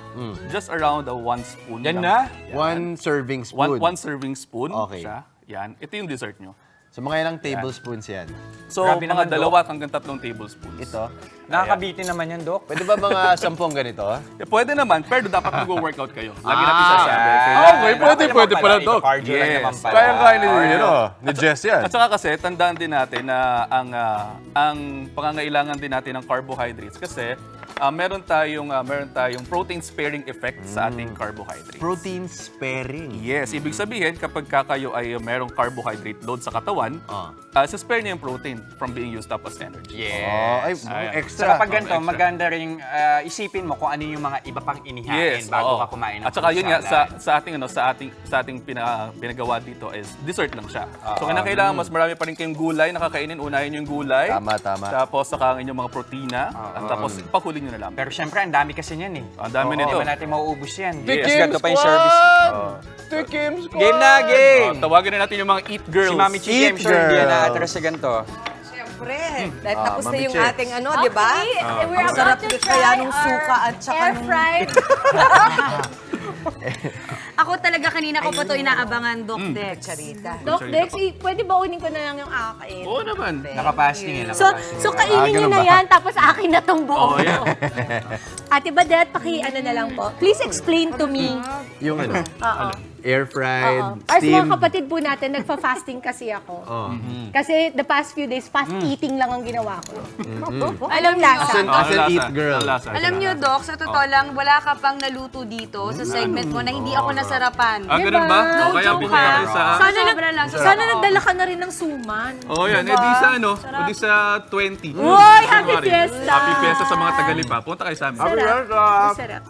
just around 1 spoon Yan lang. na? 1 serving spoon. 1 serving spoon Okay. siya. Yan. Ito yung dessert nyo. So mga ilang tablespoons yan? So, Grabe naman, mga 2 hanggang 3 tablespoons. Ito? Nakakabitin naman yan, Dok. Pwede ba mga 10 ganito? Pwede naman, pero dapat mag-workout kayo. Lagi natin sasabi. Okay, pwede pala, Doc. Cardio lang naman pala. Kaya ni Jess yan. At saka kasi, tandaan din natin na ang pangangailangan din natin ng carbohydrates kasi meron tayong protein sparing effect sa ating carbohydrates. Protein sparing? Yes, ibig sabihin kapag kayo ay merong carbohydrate load sa katawan, spare niyo yung protein from being used up as energy. Yes. extra. So kapag ganito, maganda rin isipin mo kung ano yung mga iba pang inihain bago ka kumain ng At saka fruit yun nga salad. sa ating pinagawa dito is dessert lang siya. So kailangan mas marami pa rin kayong gulay na kakainin. Unahin yung gulay. Tama. Tapos saka ang inyong mga protina. At tapos pahuli nyo na lang. Pero syempre, ang dami kasi niyan eh. Ang dami nito. Hindi ba natin mauubos yan? Yes. Tapos ganito pa yung service. Tikim Squad! Game na, game! Tawagin na natin yung mga eat girls. Si Mami Chiki, I'm sure hindi yan na-address sa ganito. Siyempre, dahil tapos na Mami yung Che. ating di ba? we're Ang about sarap to kaya try nung suka at saka air fried. Ako talaga kanina ko pa to inaabangan, Doc Dex. Charita. Doc Dex, pwede ba unin ko na lang yung akin? Oo naman. Nakapasting eh. So kainin niyo na yan, tapos akin na tong buo. Oh, yeah. Ate Badet, ano na lang po. Please explain to me. Yung Oo. air fried, Para sa mga steamed. kapatid po natin, nagfa-fasting kasi ako. Kasi the past few days, fast eating lang ang ginawa ko. Alam niyo, As an eat girl. alam niyo, Doc, sa totoo lang, wala ka pang naluto dito sa segment mo na hindi ako nasarapan. Ganun ba? No Kaya joke pumunta ha. kayo sa... Sobra lang. Sana nagdala ka na rin ng suman. Oh, yan. Diba? Edi sa 20. Uy, happy fiesta! Happy fiesta sa mga Tagalipa. Punta kayo sa amin. Sarap.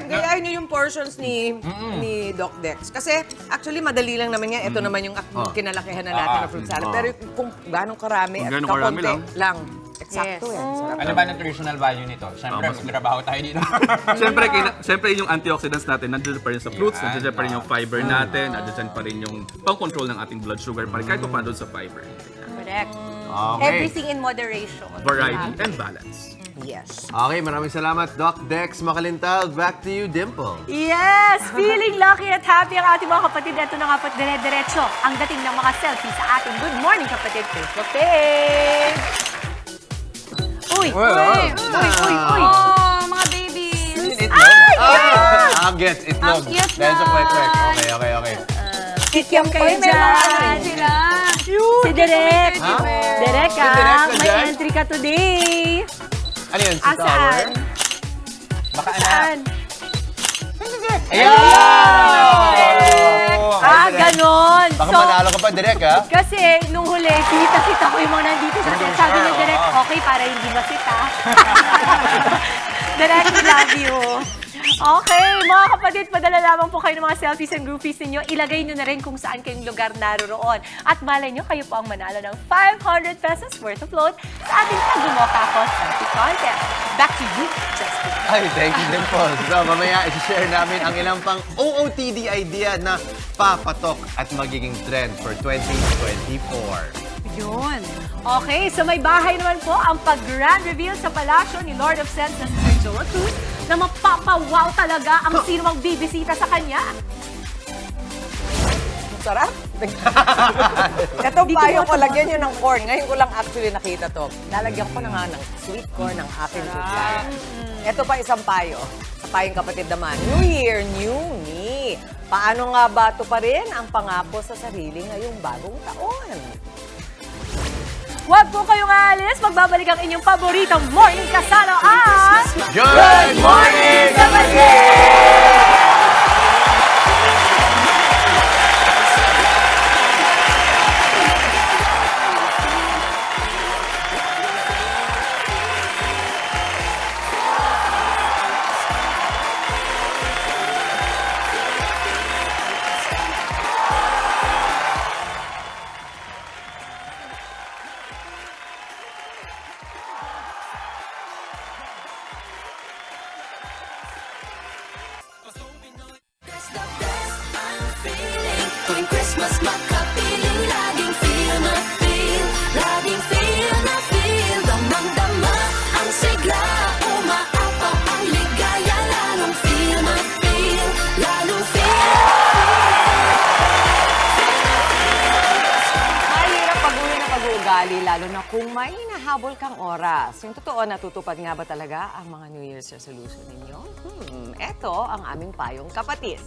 Gayahin niyo yung portions ni Doc Dex. Kasi actually, madali lang naman yan. Ito naman yung kinalakihan na natin na fruit salad. Pero kung gano'ng karami at Kung gano'ng karami kakonti lang. Eksakto yan. Sarap. Ano ba nutritional value nito? Siyempre, magtrabaho tayo dito. Siyempre yung antioxidants natin, nandiyan pa rin sa fruits, nandiyan pa rin yung fiber natin, nandiyan pa rin yung pang-control ng ating blood sugar, pa rin kahit pa paano sa fiber. Correct. Okay. Everything in moderation. Variety and balance. Yes. Okay, maraming salamat, Doc Dex Makalintal. Back to you, Dimple. Yes! Feeling lucky at happy ang ating mga kapatid. Ito na nga po, dire-diretso ang dating ng mga selfie sa ating Good Morning Kapatid Facebook page. Uy! Oh, mga babies. Gets itlog. Ang cute Dahil sa na. kwek-kwek. Okay. Kikiam kayo dyan. Sila. Si Direk. Ha? Direk Si Direk na may dyan? entry ka today. Ano yun? Si Asaan? Tower? Baka Saan? Ayan! Ganon. Baka manalo ka pa, Direk, ha? Kasi nung huli, kita ko yung mga nandito sa atin. Sabi ni Direk, okay, para hindi masita. Direk, we love you. Okay, mga kapatid, padala lamang po kayo ng mga selfies and groupies ninyo. Ilagay nyo na rin kung saan kayong lugar naroroon. At malay nyo, kayo po ang manalo ng 500 pesos worth of load sa ating Tagumoka Ako Selfie Contest. Back to you, Justin. Ay, thank you, Dimple. So, mamaya, isi-share namin ang ilang pang OOTD idea na papatok at magiging trend for 2024. Yun. Okay, so may bahay naman po ang pag-grand reveal sa palasyo ni Lord of Sense na si Sir Joel Cruz na mapapawaw talaga ang sino mang bibisita sa kanya. Sarap. Ito payo ko, lagyan nyo ng corn. Ngayon ko lang actually nakita to. Lalagyan ko na nga ng sweet corn ng aking fruit salad. Ito pa isang payo. Sa payong kapatid naman, New Year, New Me. Paano nga ba ito pa rin ang pangako sa sarili ngayong bagong taon? Huwag po kayong aalis. Magbabalik ang inyong paboritong morning kasalo at... Good Morning, Kapatid! Tuwing Christmas makapiling, laging feel na feel, laging feel na feel, damang-dama ang sigla, ugali, lalo na kung may hinahabol kang oras. Yung totoo, natutupad nga ba talaga ang mga New Year's resolution ninyo? Eto ang aming payong kapatid.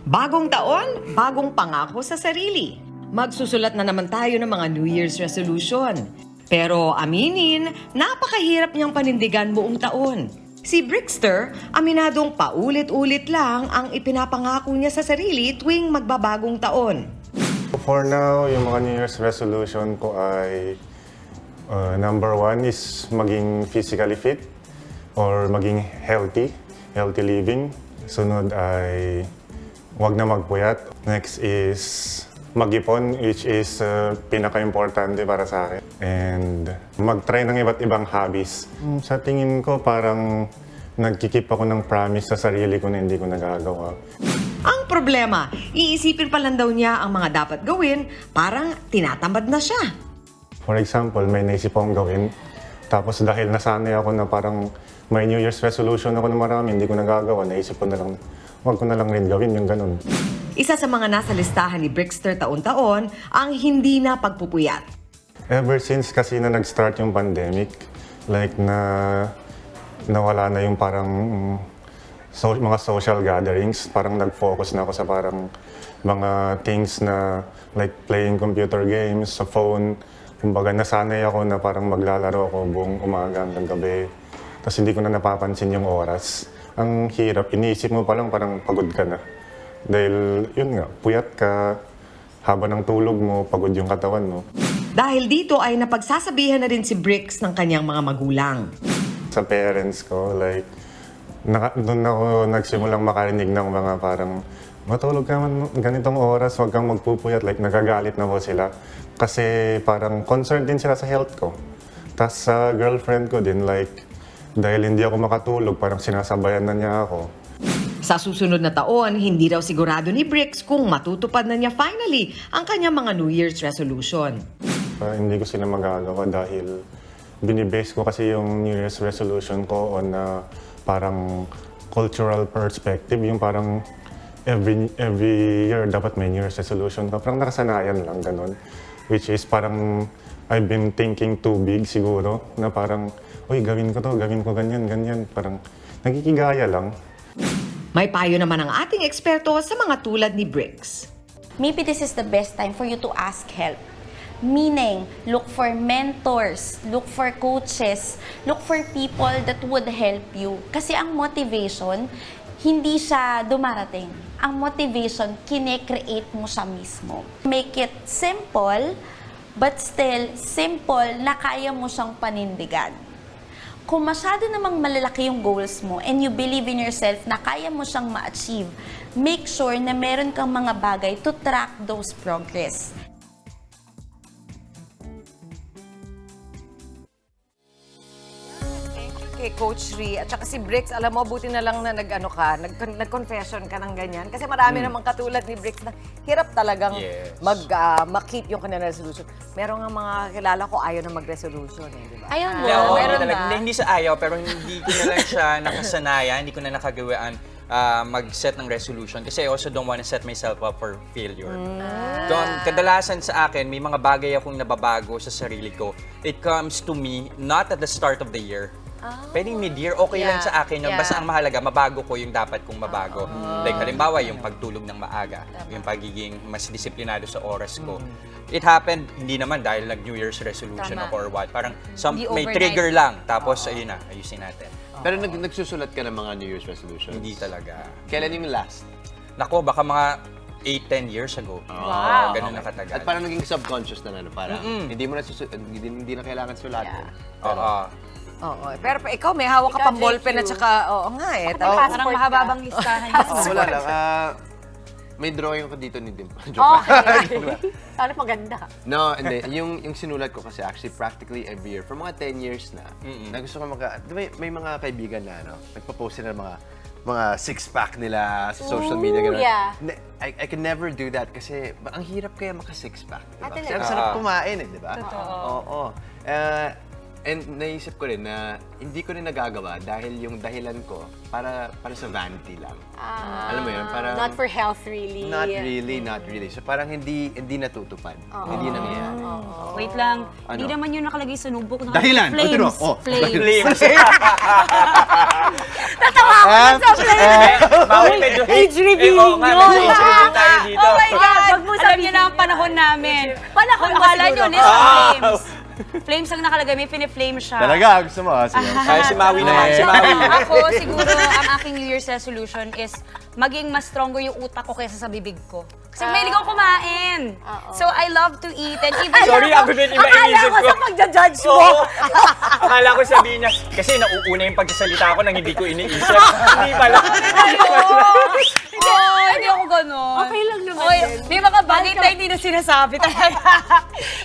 Bagong taon, bagong pangako sa sarili. Magsusulat na naman tayo ng mga New Year's resolution. Pero aminin, napakahirap niyang panindigan buong taon. Si Brickster, aminadong paulit-ulit lang ang ipinapangako niya sa sarili tuwing magbabagong taon. For now, yung mga New Year's resolution ko ay number 1 is maging physically fit or maging healthy living. Sunod ay wag na magpuyat. Next is mag-ipon, which is pinaka-importante para sa akin. And mag-try ng iba't ibang hobbies. Sa tingin ko, parang nagkikip ako ng promise sa sarili ko na hindi ko nagagawa. Ang problema, iisipin pa lang daw niya ang mga dapat gawin, parang tinatamad na siya. For example, may naisip akong gawin. Tapos dahil nasanay ako na parang may New Year's resolution ako na marami, hindi ko nagagawa, naisip ko na lang, wag ko na lang rin gawin yung ganun. Isa sa mga nasa listahan ni Brickster taon-taon ang hindi na pagpupuyat. Ever since kasi na nag-start yung pandemic, like nawala na yung parang mga social gatherings, parang nag-focus na ako sa parang mga things na like playing computer games sa phone. Kumbaga nasanay ako na parang maglalaro ako buong umaga hanggang gabi. Tapos hindi ko na napapansin yung oras. Ang hirap, iniisip mo pa lang parang pagod ka na. Dahil yun nga, puyat ka, haba ng tulog mo, pagod yung katawan mo. Dahil dito ay napagsasabihan na rin si Bricks ng kanyang mga magulang. Sa parents ko, like, doon ako nagsimulang makarinig ng mga parang, matulog ka man ganitong oras, wag kang magpupuyat. Like, nagagalit na po sila. Kasi parang concerned din sila sa health ko. Tapos sa girlfriend ko din, like, dahil hindi ako makatulog, parang sinasabayan na niya ako. Sa susunod na taon, hindi raw sigurado ni Bricks kung matutupad na niya finally ang kanyang mga New Year's resolution. Hindi ko sila magagawa dahil binibase ko kasi yung New Year's resolution ko on parang cultural perspective. Yung parang every year dapat may New Year's resolution ka. Parang nakasanayan lang, ganun. Which is parang I've been thinking too big siguro. Na parang, uy, gawin ko to, gawin ko ganyan, ganyan. Parang nagkikigaya lang. May payo naman ang ating eksperto sa mga tulad ni Bricks. Maybe this is the best time for you to ask help. Meaning, look for mentors, look for coaches, look for people that would help you. Kasi ang motivation, hindi siya dumarating. Ang motivation, kine-create mo siya mismo. Make it simple, but still simple na kaya mo siyang panindigan. Kung masyado namang malalaki yung goals mo and you believe in yourself na kaya mo siyang ma-achieve, make sure na meron kang mga bagay to track those progress. Kay Coach Ree at saka si Bricks, alam mo, buti na lang na nag-confession ka ng ganyan. Kasi marami namang katulad ni Bricks na hirap talagang ma-keep yung kanilang resolution. Meron nga mga kilala ko ayaw na mag-resolution, di ba? Ayaw mo? Meron ba? Hindi sa ayaw, pero hindi ko na lang siya nakasanayan, hindi ko na nakagawaan mag-set ng resolution. Kasi I also don't want to set myself up for failure. Kadalasan sa akin, may mga bagay akong nababago sa sarili ko. It comes to me not at the start of the year. Pwedeng mid-year, okay lang sa akin yun. Basta ang mahalaga, mabago ko yung dapat kong mabago. Like halimbawa, yung pagtulog ng maaga, yung pagiging mas disiplinado sa oras ko. It happened, hindi naman dahil nag-New Year's resolution ako or what. Parang may trigger lang, tapos ayun na, ayusin natin. Pero nagsusulat ka ng mga New Year's resolutions? Hindi talaga. Kailan yung last? Nako, baka mga 8-10 years ago. Wow. Ganun na katagal. At parang naging subconscious na parang hindi mo hindi na kailangan sulatin. Oo. Pero ikaw, may hawak ka pang ballpen at saka, oo nga eh. Parang mahababang listahan. Wala lang. May drawing ko dito ni Dim. Sana maganda. No, hindi. Yung sinulat ko kasi actually practically every year. For mga 10 years na, na gusto ko may mga kaibigan na nagpa-post sila ng mga six-pack nila sa social media. Ganun. Yeah. I can never do that kasi ang hirap kaya maka-six-pack. Diba? Kasi ang sarap kumain di ba? Totoo. Oo. And naisip ko rin na hindi ko rin nagagawa dahil yung dahilan ko para sa vanity lang. Alam mo yun? Parang, Not for health, really. Not really. So parang hindi natutupad. Hindi nangyayari. Wait lang, Ano? hindi naman yun nakalagay sa notebook. Dahilan! Flames. Flames! Tatawa ako dun sa flames. Bakit medyo Age reveal oo nga, medyo age reveal tayo dito. Oh my God! Wag mo sabihin niyo na ang panahon namin. Panahon ba siguro? Nyo, Flames. Flames ang nakalagay, may piniflame siya. Talaga? Gusto mo? Sige. Kaya si Maui naman, si Maui. Ako, siguro, ang aking New Year's resolution is maging mas stronger yung utak ko kaysa sa bibig ko. Kasi mahilig ako kumain. So, I love to eat. And even Sorry, ako din iba inisip ko. Akala ko sa pagja-judge mo. Oo. Akala ko sabihin niya, kasi nauuna yung pagsasalita ko nang hindi ko iniisip. Hindi pala. Hindi ako gano'n. Okay lang naman Oy, din. may mga bagay tayo hindi na sinasabi talaga.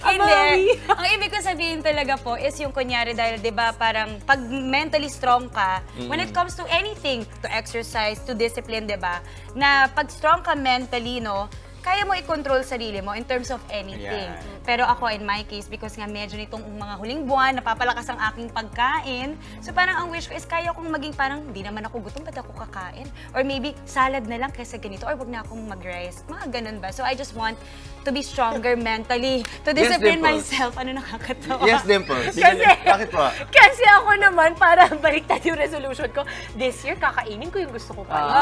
Hindi. Ang ibig ko sabihin talaga po is yung kunyari dahil 'di ba parang pag mentally strong ka, when it comes to anything, to exercise, to discipline, 'di ba? Na pag strong ka mentally, no, kaya mo i-control sarili mo in terms of anything. Yan. Pero ako, in my case, because nga medyo nitong mga huling buwan, napapalakas ang aking pagkain. So parang ang wish ko is kaya kong maging parang, hindi naman ako gutom, ba't ako kakain? Or maybe, salad na lang kaysa ganito, or wag na akong mag-rice. Mga ganun ba? So I just want to be stronger mentally, to discipline myself. Ano nakakatawa? Yes, Dimple. Sige, Kasi, bakit po? kasi ako naman, para baliktad yung resolution ko, this year, kakainin ko yung gusto ko kainin.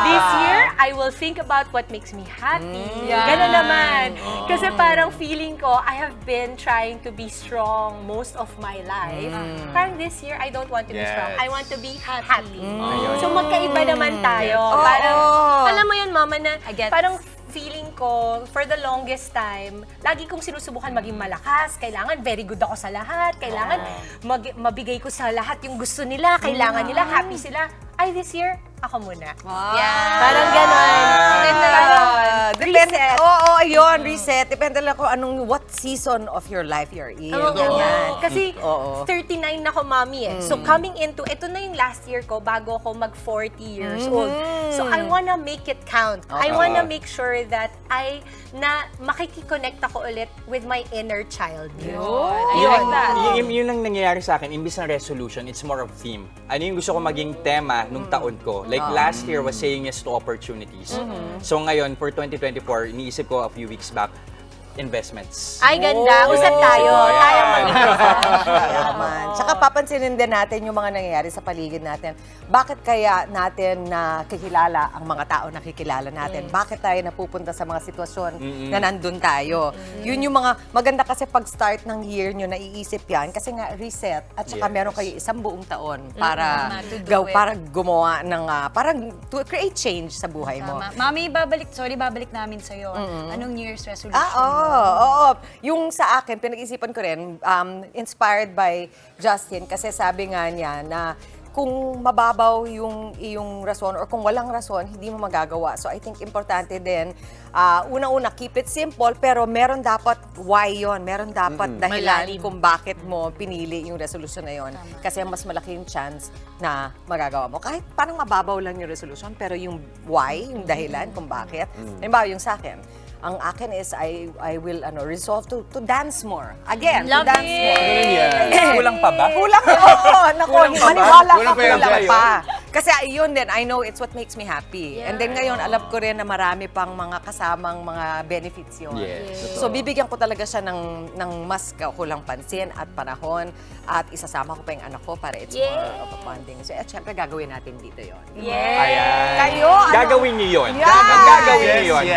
This year, I will think about what makes me happy. Ganun naman. Kasi parang feeling ko, I have been trying to be strong most of my life. Parang this year, I don't want to be strong. I want to be happy. So magkaiba naman tayo. Parang, alam mo yun, Mama, na parang feeling ko, for the longest time, lagi kong sinusubukan maging malakas. Kailangan very good ako sa lahat. Kailangan mabigay ko sa lahat yung gusto nila. Kailangan nila, happy sila. Ay, this year, ako muna. Parang gano'n. Depende. Oo, ayun, reset. Depende lang kung what season of your life you're in. Oo, ganyan. Kasi Oo. 39 na ako, Mami eh. So coming into, ito na yung last year ko bago ako mag 40 years old. So I wanna make it count. I wanna make sure that makikiconnect ako ulit with my inner child. Yun ang nangyayari sa akin, imbis na resolution, it's more of theme. Ano yung gusto ko maging tema nung taon ko? Like last year was saying yes to opportunities. So ngayon, for 2024, iniisip ko a few weeks back, investments. Ay, ganda. Usap tayo. Tayo mag-invest. Yaman. Tsaka papansinin din natin yung mga nangyayari sa paligid natin. Bakit kaya natin nakikilala ang mga tao nakikilala natin? Bakit tayo napupunta sa mga sitwasyon na nandun tayo? Yun yung mga maganda kasi pag-start ng year nyo, naiisip yan. Kasi nga, reset. At saka meron kayo isang buong taon para gumawa ng, parang to create change sa buhay mo. Mami, babalik namin sa'yo. Anong New Year's resolution? Oo. Yung sa akin, pinag-isipan ko rin, inspired by Justin, kasi sabi nga niya na kung mababaw yung iyong rason or kung walang rason, hindi mo magagawa. So I think importante din, una-una, keep it simple, pero meron dapat why yon, meron dapat dahilan kung bakit mo pinili yung resolution na yon. Kasi mas malaki yung chance na magagawa mo. Kahit parang mababaw lang yung resolution, pero yung why, yung dahilan kung bakit. Halimbawa, yung sa akin, ang akin is I will resolve to dance more. Again, Love to dance more. Kulang pa ba? Kulang pa. Naku, maniwala ka, kulang pa. Kasi yun din, I know it's what makes me happy. And then ngayon, alam ko rin na marami pang mga kasamang mga benefits yun. So bibigyan ko talaga siya ng mas kulang pansin at panahon at isasama ko pa yung anak ko para it's more of a bonding. So syempre gagawin natin dito yun. Ayan. Kayo, Gagawin niyo yun. Yeah. Gagawin niyo yun.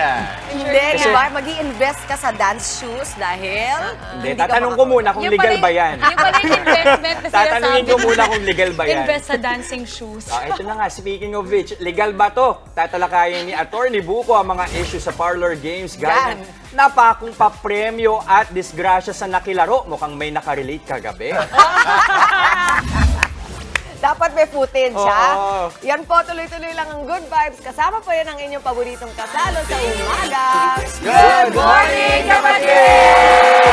Hindi, diba? Mag-i-invest ka sa dance shoes dahil... Hindi, tatanong ko muna kung legal ba yan. Yung pala yung investment na sinasabi. Tatanungin ko muna kung legal ba yan. Invest sa dancing shoes. Ito na nga, speaking of which, legal ba to? Tatalakayin ni Attorney Buko ang mga issue sa parlor games. Gaya napakong papremyo at disgrasya sa nakilaro. Mukhang may nakarelate kagabi. Dapat may footage, ha? Yan po, tuloy-tuloy lang ang good vibes. Kasama po yan ang inyong paboritong kasalo sa umaga. Good morning, kapatid!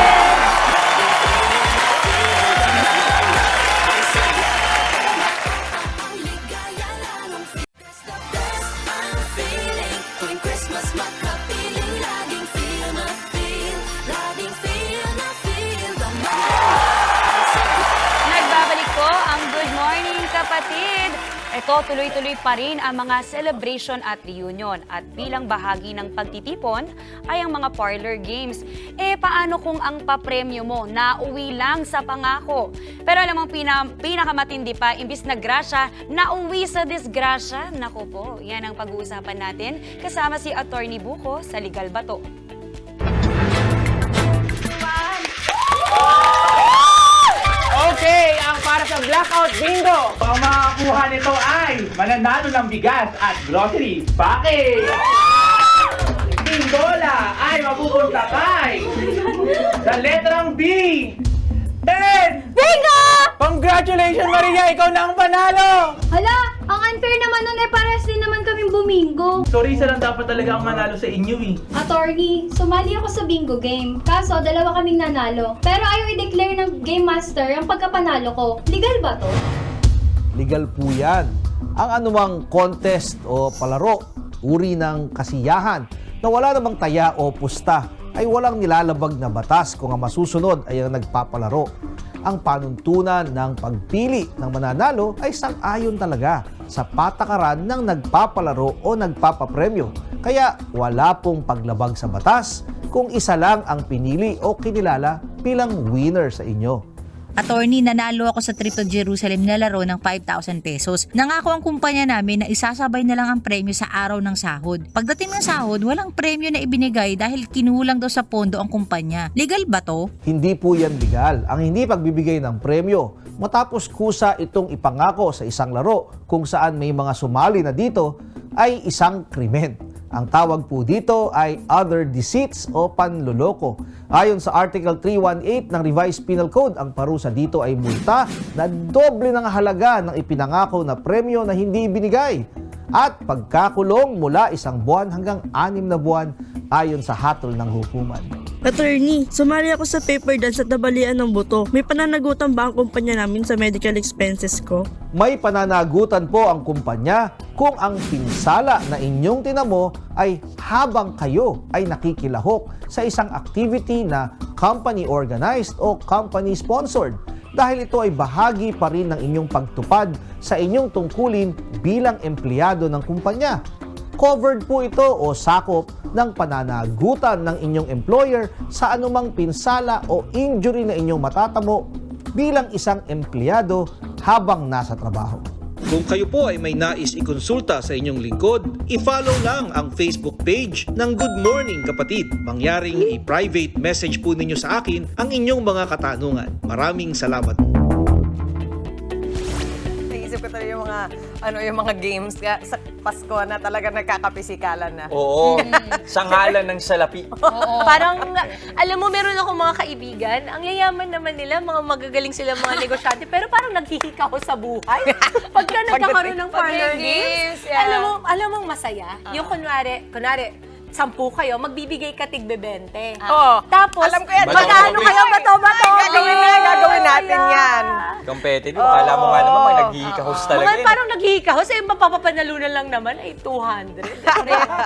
kapatid! Ito, tuloy-tuloy pa rin ang mga celebration at reunion. At bilang bahagi ng pagtitipon ay ang mga parlor games. Paano kung ang papremyo mo nauwi lang sa pangako? Pero alam mo, pinakamatindi pa, imbis na grasya, nauwi sa disgrasya. Naku po, yan ang pag-uusapan natin kasama si Attorney Buko sa Legal Bato. Okay, ang para sa Blackout Bingo, ang makakuha nito ay mananalo ng bigas at groceries. Bakit? Bingola ay mapupunta kay sa letrang B. 10! Bingo! Congratulations, Maria! Ikaw na ang panalo! Hala, ang unfair naman nun pares din naman kaming bumingo. Sorry, isa lang dapat talaga ang manalo sa inyo eh. Attorney, sumali ako sa bingo game. Kaso, dalawa kaming nanalo. Pero ayaw i-declare ng Game Master ang pagkapanalo ko. Legal ba to? Legal po yan. Ang anumang contest o palaro, uri ng kasiyahan na wala namang taya o pusta ay walang nilalabag na batas kung ang masusunod ay ang nagpapalaro. Ang panuntunan ng pagpili ng mananalo ay sang-ayon talaga sa patakaran ng nagpapalaro o nagpapapremyo. Kaya wala pong paglabag sa batas kung isa lang ang pinili o kinilala bilang winner sa inyo. Attorney, nanalo ako sa trip to Jerusalem na laro ng 5,000 pesos. Nangako ang kumpanya namin na isasabay na lang ang premyo sa araw ng sahod. Pagdating ng sahod, walang premyo na ibinigay dahil kinulang daw sa pondo ang kumpanya. Legal ba to? Hindi po yan legal. Ang hindi pagbibigay ng premyo matapos kusa itong ipangako sa isang laro kung saan may mga sumali na dito ay isang krimen. Ang tawag po dito ay other deceits o panloloko. Ayon sa Article 318 ng Revised Penal Code, ang parusa dito ay multa na doble ng halaga ng ipinangako na premyo na hindi ibinigay at pagkakulong mula 1 buwan hanggang 6 na buwan ayon sa hatol ng hukuman. Attorney, sumali ako sa paper dance at nabalian ng buto. May pananagutan ba ang kumpanya namin sa medical expenses ko? May pananagutan po ang kumpanya kung ang pinsala na inyong tinamo ay habang kayo ay nakikilahok sa isang activity na company organized o company sponsored dahil ito ay bahagi pa rin ng inyong pagtupad sa inyong tungkulin bilang empleyado ng kumpanya. Covered po ito o sakop ng pananagutan ng inyong employer sa anumang pinsala o injury na inyong matatamo bilang isang empleyado habang nasa trabaho. Kung kayo po ay may nais ikonsulta sa inyong lingkod, i-follow lang ang Facebook page ng Good Morning Kapatid. Mangyaring i-private message po ninyo sa akin ang inyong mga katanungan. Maraming salamat. Naisip ko talaga yung mga games sa Pasko na talaga nagkakapisikalan na. Oo. Sa ngalan ng salapi. Parang, alam mo, meron akong mga kaibigan, ang yayaman naman nila, mga magagaling sila mga negosyante, pero parang naghihikaw sa buhay. Pagka nagkakaroon ng parlor games, yeah. alam mo masaya. Yung kunwari, 10 kayo, magbibigay ka tig 20. Oo. Tapos, alam ko yan. magkano kayo? Bato-bato. Gagawin natin yan. Competitive. Kala mo nga naman, naghihikahos talaga. Mga parang naghihikahos, mapapapanalunan lang naman ay 200.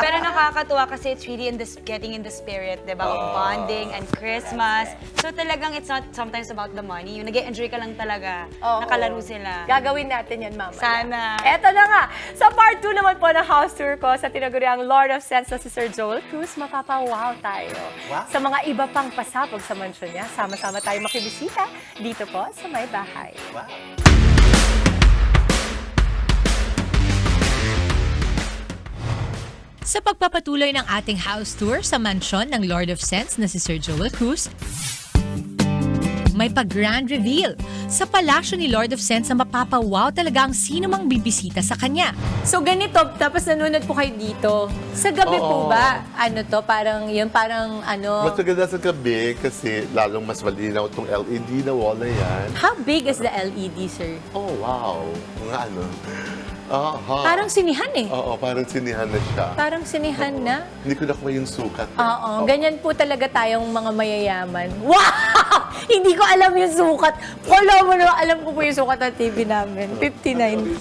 Pero nakakatuwa kasi it's really getting in the spirit, diba? Of bonding and Christmas. So talagang it's not sometimes about the money. Yung nag-enjoy ka lang talaga. Nakalaro sila. Gagawin natin yan, Mama. Sana. Eto na nga. Sa part 2 naman po ng house tour ko sa tinaguriang Lord of Sense na si Sir Joel Cruz, mapapawaw tayo. Wow. Sa mga iba pang pasabog sa mansyon niya, sama-sama tayo makibisita dito po sa May Bahay. Wow. Sa pagpapatuloy ng ating house tour sa mansyon ng Lord of Sense na si Sir Joel Cruz, may pag-grand reveal sa palasyo ni Lord of Sense na mapapawaw talaga ang sino mang bibisita sa kanya. So ganito, tapos nanonood po kayo dito. Sa gabi po ba, parang Mas maganda sa gabi kasi lalong mas malinaw itong LED na wall na yan. How big is the LED, sir? Oh, wow. Mga Parang sinihan eh. Oo, parang sinihan na siya. Parang sinihan na. Hindi ko nakuha yung sukat. Oo, ganyan po talaga tayong mga mayayaman. Wow! Hindi ko alam yung sukat. Kala mo na, alam ko po yung sukat ng TV namin. 59.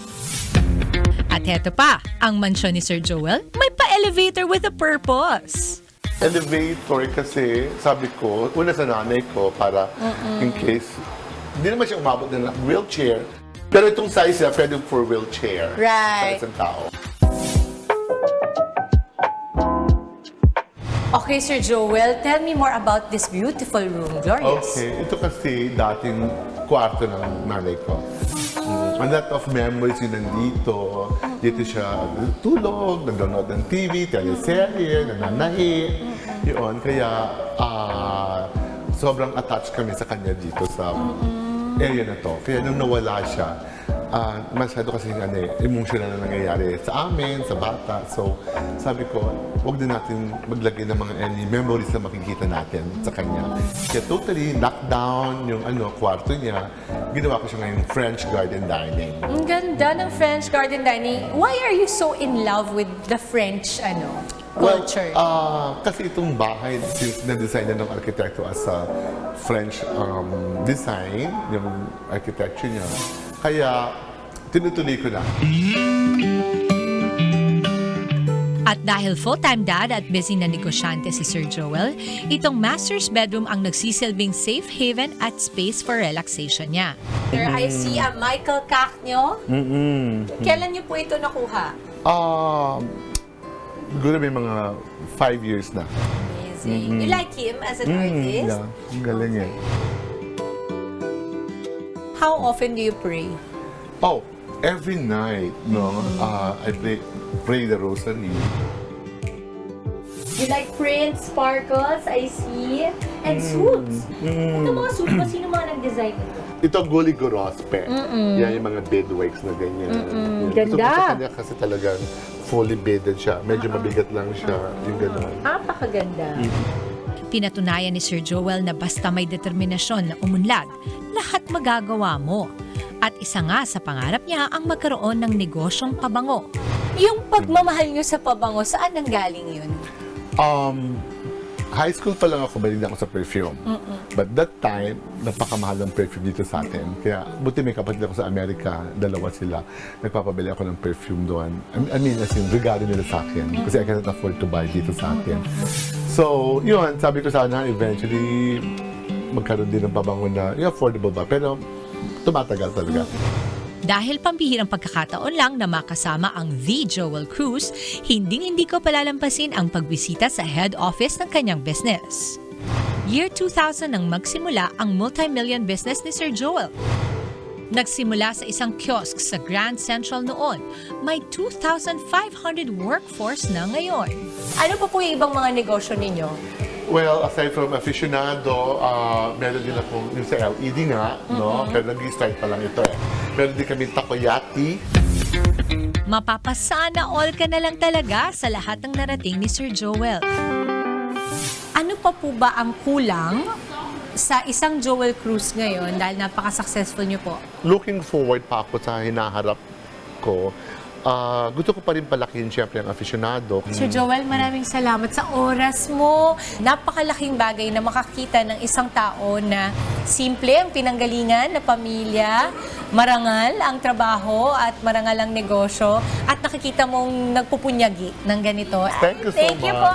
At heto pa, ang mansyon ni Sir Joel may pa-elevator with a purpose. Elevator kasi, sabi ko, una sa nanay ko para in case, hindi naman siya umabot na wheelchair. Pero itong size niya, pwede for wheelchair. Right. Sa isang tao. Okay, Sir Joel, tell me more about this beautiful room. Glorious. Okay, ito kasi dating kwarto ng nanay ko. A lot of memories yun nandito. Dito siya tulog, nag-download ng TV, teleserye, nananahi. Yun, kaya sobrang attached kami sa kanya dito sa area na to. Kaya nung nawala siya, masyado kasi emotional na nangyayari sa amin, sa bata. So, sabi ko, huwag din natin maglagay ng mga any memories na makikita natin sa kanya. Kaya totally lockdown yung kwarto niya. Ginawa ko siya ngayong French garden dining. Ang ganda ng French garden dining. Why are you so in love with the French culture? Kasi itong bahay, since na-design na ng arkitekto as a French design, yung architecture niya, kaya tinutuloy ko na. At dahil full-time dad at busy na negosyante si Sir Joel, itong master's bedroom ang nagsisilbing safe haven at space for relaxation niya. Sir, I see a Michael Kak nyo. Kailan niyo po ito nakuha? Siguro may mga 5 years na. Amazing. You like him as an artist? Yeah, ang galing eh. How often do you pray? Oh, every night, I pray the rosary. You like prints, sparkles, I see, and suits. Ito mga suits mo, sino mga nag-design ito? Ito Gulli Gorospe. Yan yung mga beadworks na ganyan. Ganda. So, sa kanya kasi talagang fully beaded siya. Medyo mabigat lang siya, yung gano'n. Napakaganda. Pinatunayan ni Sir Joel na basta may determinasyon na umunlad, lahat magagawa mo. At isa nga sa pangarap niya ang magkaroon ng negosyong pabango. Yung pagmamahal niyo sa pabango, saan nanggaling yun? High school pa lang ako, mahilig ako sa perfume. But that time, napakamahal ng perfume dito sa atin. Kaya, buti may kapatid ako sa Amerika, dalawa sila. Nagpapabili ako ng perfume doon. I mean, as in, regalo nila sa akin. Kasi I cannot afford to buy dito sa atin. So, yun, sabi ko sana, eventually, magkaroon din ng pabango na, affordable ba? Pero, tumatagal talaga. Dahil pambihirang pagkakataon lang na makasama ang The Joel Cruz, hindi ko palalampasin ang pagbisita sa head office ng kanyang business. Year 2000 nang magsimula ang multi-million business ni Sir Joel. Nagsimula sa isang kiosk sa Grand Central noon. May 2,500 workforce na ngayon. Ano pa po yung ibang mga negosyo ninyo? Well, aside from aficionado, meron din akong yung sa LED nga, no? Pero nag-start pa lang ito eh. Meron din kami takoyaki. Mapapasana all ka na lang talaga sa lahat ng narating ni Sir Joel. Ano pa po ba ang kulang sa isang Joel Cruz ngayon dahil napaka-successful niyo po? Looking forward pa ako sa hinaharap ko. Gusto ko pa rin palakihin siyempre ang aficionado. Sir Joel, maraming salamat sa oras mo. Napakalaking bagay na makakita ng isang tao na simple ang pinanggalingan na pamilya, marangal ang trabaho at marangal ang negosyo at nakikita mong nagpupunyagi ng ganito. Thank you so much. You po.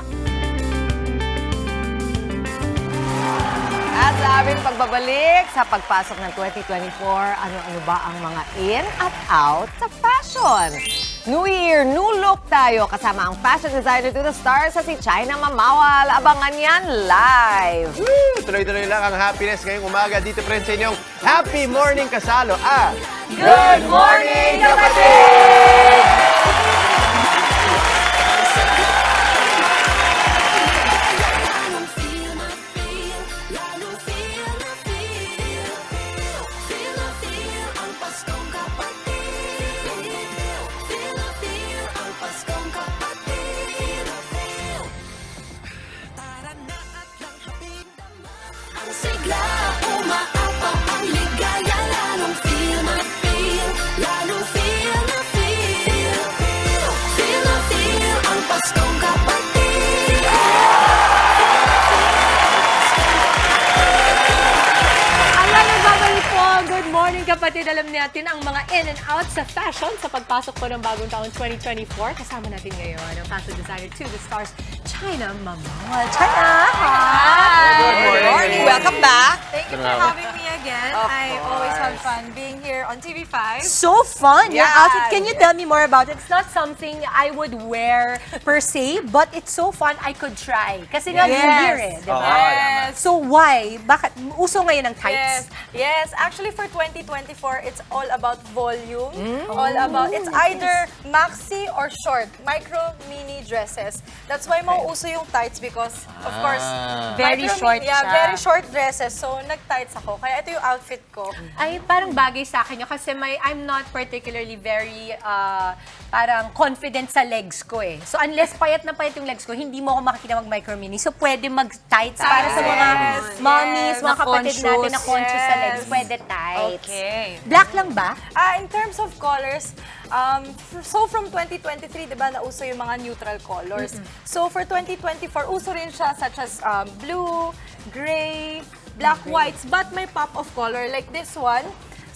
At sa aming pagbabalik sa pagpasok ng 2024, ano-ano ba ang mga in at out sa fashion? New Year, new look tayo kasama ang fashion designer to the stars sa si China Mamawal. Abangan yan live! Tuloy-tuloy lang ang happiness ngayong umaga. Dito pa rin sa inyong Happy Morning Kasalo at Good Morning, Kapatid! Sigla, umaapaw ang ligaya, lalong feel na feel, lalong feel na kapatid, alam natin ang mga in and out sa fashion sa pagpasok po ng bagong taon 2024. Kasama natin ngayon ang fashion designer to the stars, China Mamawal. China! Good morning. Welcome back. Thank you for having me again. I always have fun being here on TV5. So fun! Your Yeah. outfit, can you tell me more about it? It's not something I would wear per se, but it's so fun I could try. Kasi nga Yes. New Year eh, di ba? Yes. So why? Bakit? Uso ngayon ng tights? Yes. Actually, for 2024, it's all about volume. All about, it's either maxi or short, micro, mini dresses. That's why mauuso yung tights because, of course, Very micro, short yeah, siya. very short dresses. So, nag-tights ako. Kaya ito yung outfit ko. Ay, parang bagay sa akin yun kasi I'm not particularly very parang confident sa legs ko eh. So unless payat na payat yung legs ko, hindi mo ako makikita mag-micro mini. So pwede mag-tights para sa mga mommies, mga kapatid natin na conscious sa legs. Pwede tights. Okay. Black lang ba? In terms of colors, so from 2023, di ba, nauso yung mga neutral colors. So for 2024, uso rin siya such as blue, gray, black, whites, but may pop of color like this one.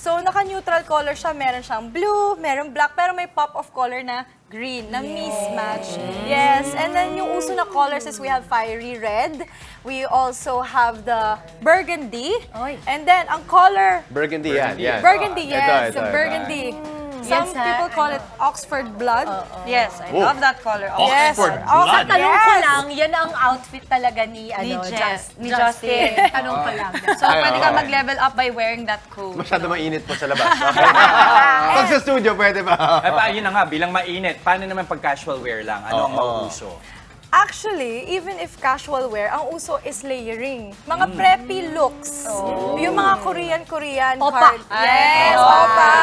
So naka-neutral color siya, meron siyang blue, meron black, pero may pop of color na green, na mismatch. Yes, and then yung uso na colors is we have fiery red, we also have the burgundy, and then ang color... Burgundy yan. Burgundy, yes, Ito. burgundy. Some people call it Oxford blood. Yes, I Oh. love that color. Oxford Yes. blood. Sa tanong ko lang, yan ang outfit talaga ni, Justin. Tanong ko lang. So, pwede ka mag-level up by wearing that coat. Masyado mainit po sa labas. Okay. Pag sa studio, pwede ba? Yun na nga, bilang mainit, paano naman pag casual wear lang? Ano ang mauuso? Actually, even if casual wear, ang uso is layering. Mga preppy looks. Yung mga Korean Opa. Yes, opa.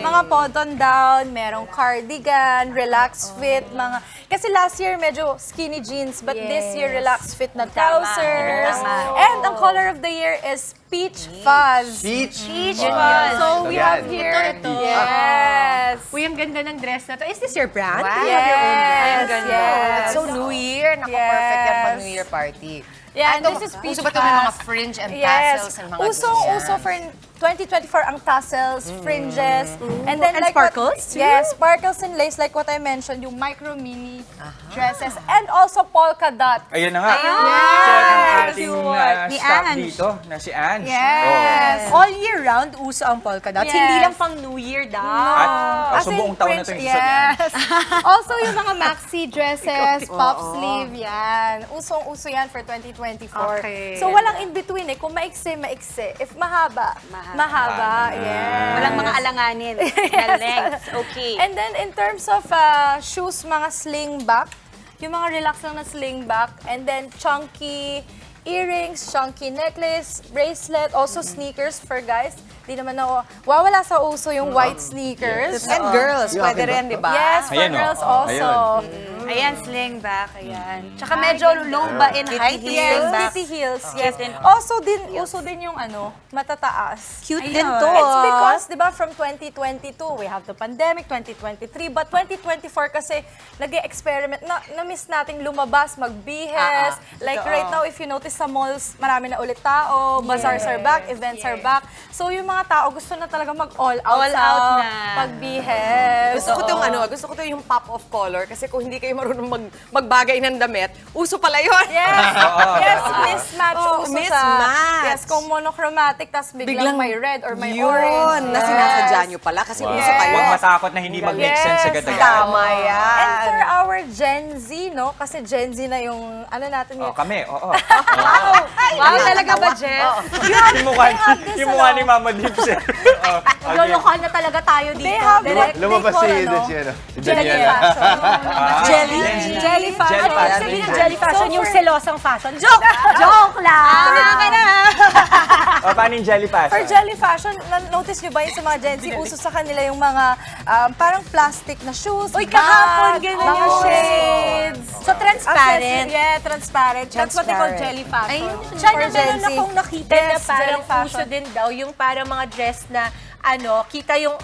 Mga button down, merong cardigan, relaxed fit, mga... Kasi last year medyo skinny jeans, but this year relaxed fit na trousers. And ang color of the year is peach fuzz. Peach fuzz. So we have here... Yes. Uy, ang ganda ng dress na to. Is this your brand? Yes. Yes. So, New Year. Naku, perfect yan pa New Year party. Yeah, Ito, this is peach uso ba ito may mga fuzz. fringe and tassels and mga Uso for 2024 ang tassels, fringes, and then And like sparkles too? Yes, sparkles and lace like what I mentioned, yung micro mini dresses, and also polka dot. Ayun na nga. Ayun. So, ang ating Ni staff Ange. dito, na si Ange. Yes. All year round, uso ang polka dots. Yes. Hindi lang pang New Year daw. So, buong taon na ito yung susot niya. Yes. Also, yung mga maxi dresses, puff sleeve, yan. Usong-uso yan for 2024. Okay. So, walang in-between eh. Kung maiksi, maiksi. If mahaba, mahaba. Yes. Walang mga alanganin na length. Okay. And then, in terms of shoes, mga sling back. Yung mga relax lang na sling back. And then, chunky earrings, chunky necklace, bracelet, also sneakers for guys. Di naman na wawala sa uso yung white sneakers. And girls, pwede rin, di ba? Yes, for Ayan, girls oh. also. Ayan, sling back. Ayan. Tsaka medyo low ba in height? Yes, Sling back. kitty heels. Oh. Yes. Cute din. Also din, uso din yung matataas. Cute Ayun. din to, It's ah. because, di ba, from 2022, we have the pandemic, 2023, but 2024 kasi nag-experiment, na-miss nating lumabas, magbihes. Like Totoo. right now, if you notice sa malls, marami na ulit tao, bazaars are back, events are back. So yung mga tao gusto na talaga mag-all out All sa out na. pagbihes. Gusto ko yung pop of color kasi kung hindi kayo marunong magbagay ng damit, uso pala yun. Yes, yes, mismatch uso siya. Mismatch. Yes, kung monochromatic, tas biglang may red or may Yun, orange. na sinasadya nyo pala kasi uso kayo. Huwag matakot na hindi mag-make sense agad-agad. Tama yan. And for our Gen Z, no? Kasi Gen Z na yung, ano natin Oh, yun. kami, oo. Wow, talaga ba, Jen? Yung mukha ni Mama Dips eh. Lolokohan na talaga tayo dito. They have what Lumabas they call, si ano? si ano, si Jelly Daniela. fashion. Jelly? Jelly fashion. Sabihin ng jelly fashion, So yung for- selosang fashion. Joke lang! O, paano yung jelly fashion? For jelly fashion, notice nyo ba yun sa mga Gen Z, uso sa kanila yung mga parang plastic na shoes, Uy, kahapon, bag, ganun mga yung shades. So, transparent. Yeah, transparent. That's what they call Transparent. jelly fashion. Siya for na Gen meron Z. akong nakita na Yes, parang jelly fashion. uso din daw, yung parang mga dress na kita yung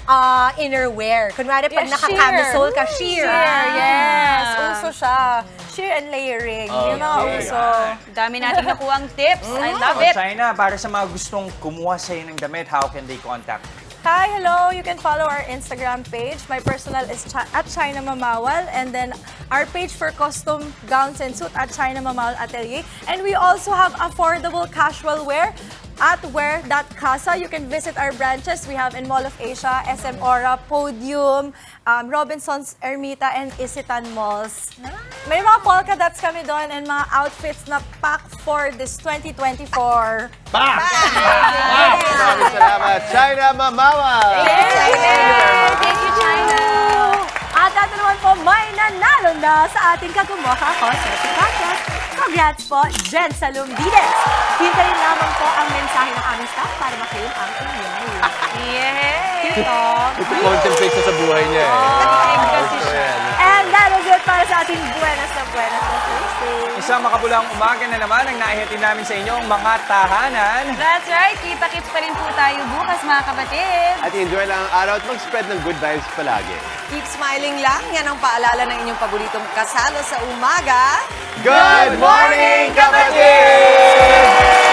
innerwear. Kunwari, pag Yes, naka-camisole ka, sheer. Yes, uso siya. Sheer and layering. Yung mga uso. Dami nating nakuha ang tips. I love O, it. China, para sa mga gustong kumuha sa'yo ng damit, how can they contact you? Hi, hello. You can follow our Instagram page. My personal is at China Mamawal, and then our page for custom gowns and suit at China Mamawal Atelier. And we also have affordable casual wear at wear.casa. You can visit our branches. We have in Mall of Asia, SM Aura, Podium, Robinsons, Ermita, and Isitan Malls. May mga polka dots kami doon and mga outfits na pack for this 2024. Maraming salamat, China Mamawal! Thank you, China! At ito naman po, may nanalo na sa ating kagumuha ko sa Tipakas. Congrats po, Jen Salumbides. Hintayin lamang po ang mensahe ng aming staff para maklaim ang inyong Yay! Ito-contemplate siya sa buhay niya eh. kasi siya. And that is it para sa ating Buenas na Thursday. Isang makabulang umaga na naman ang naihatid namin sa inyong mga tahanan. That's right, kita-kits pa rin po tayo bukas mga kapatid. At enjoy lang ang araw at mag-spread ng good vibes palagi. Keep smiling lang. Yan ang paalala ng inyong paboritong kasalo sa umaga. Good morning, kapatid!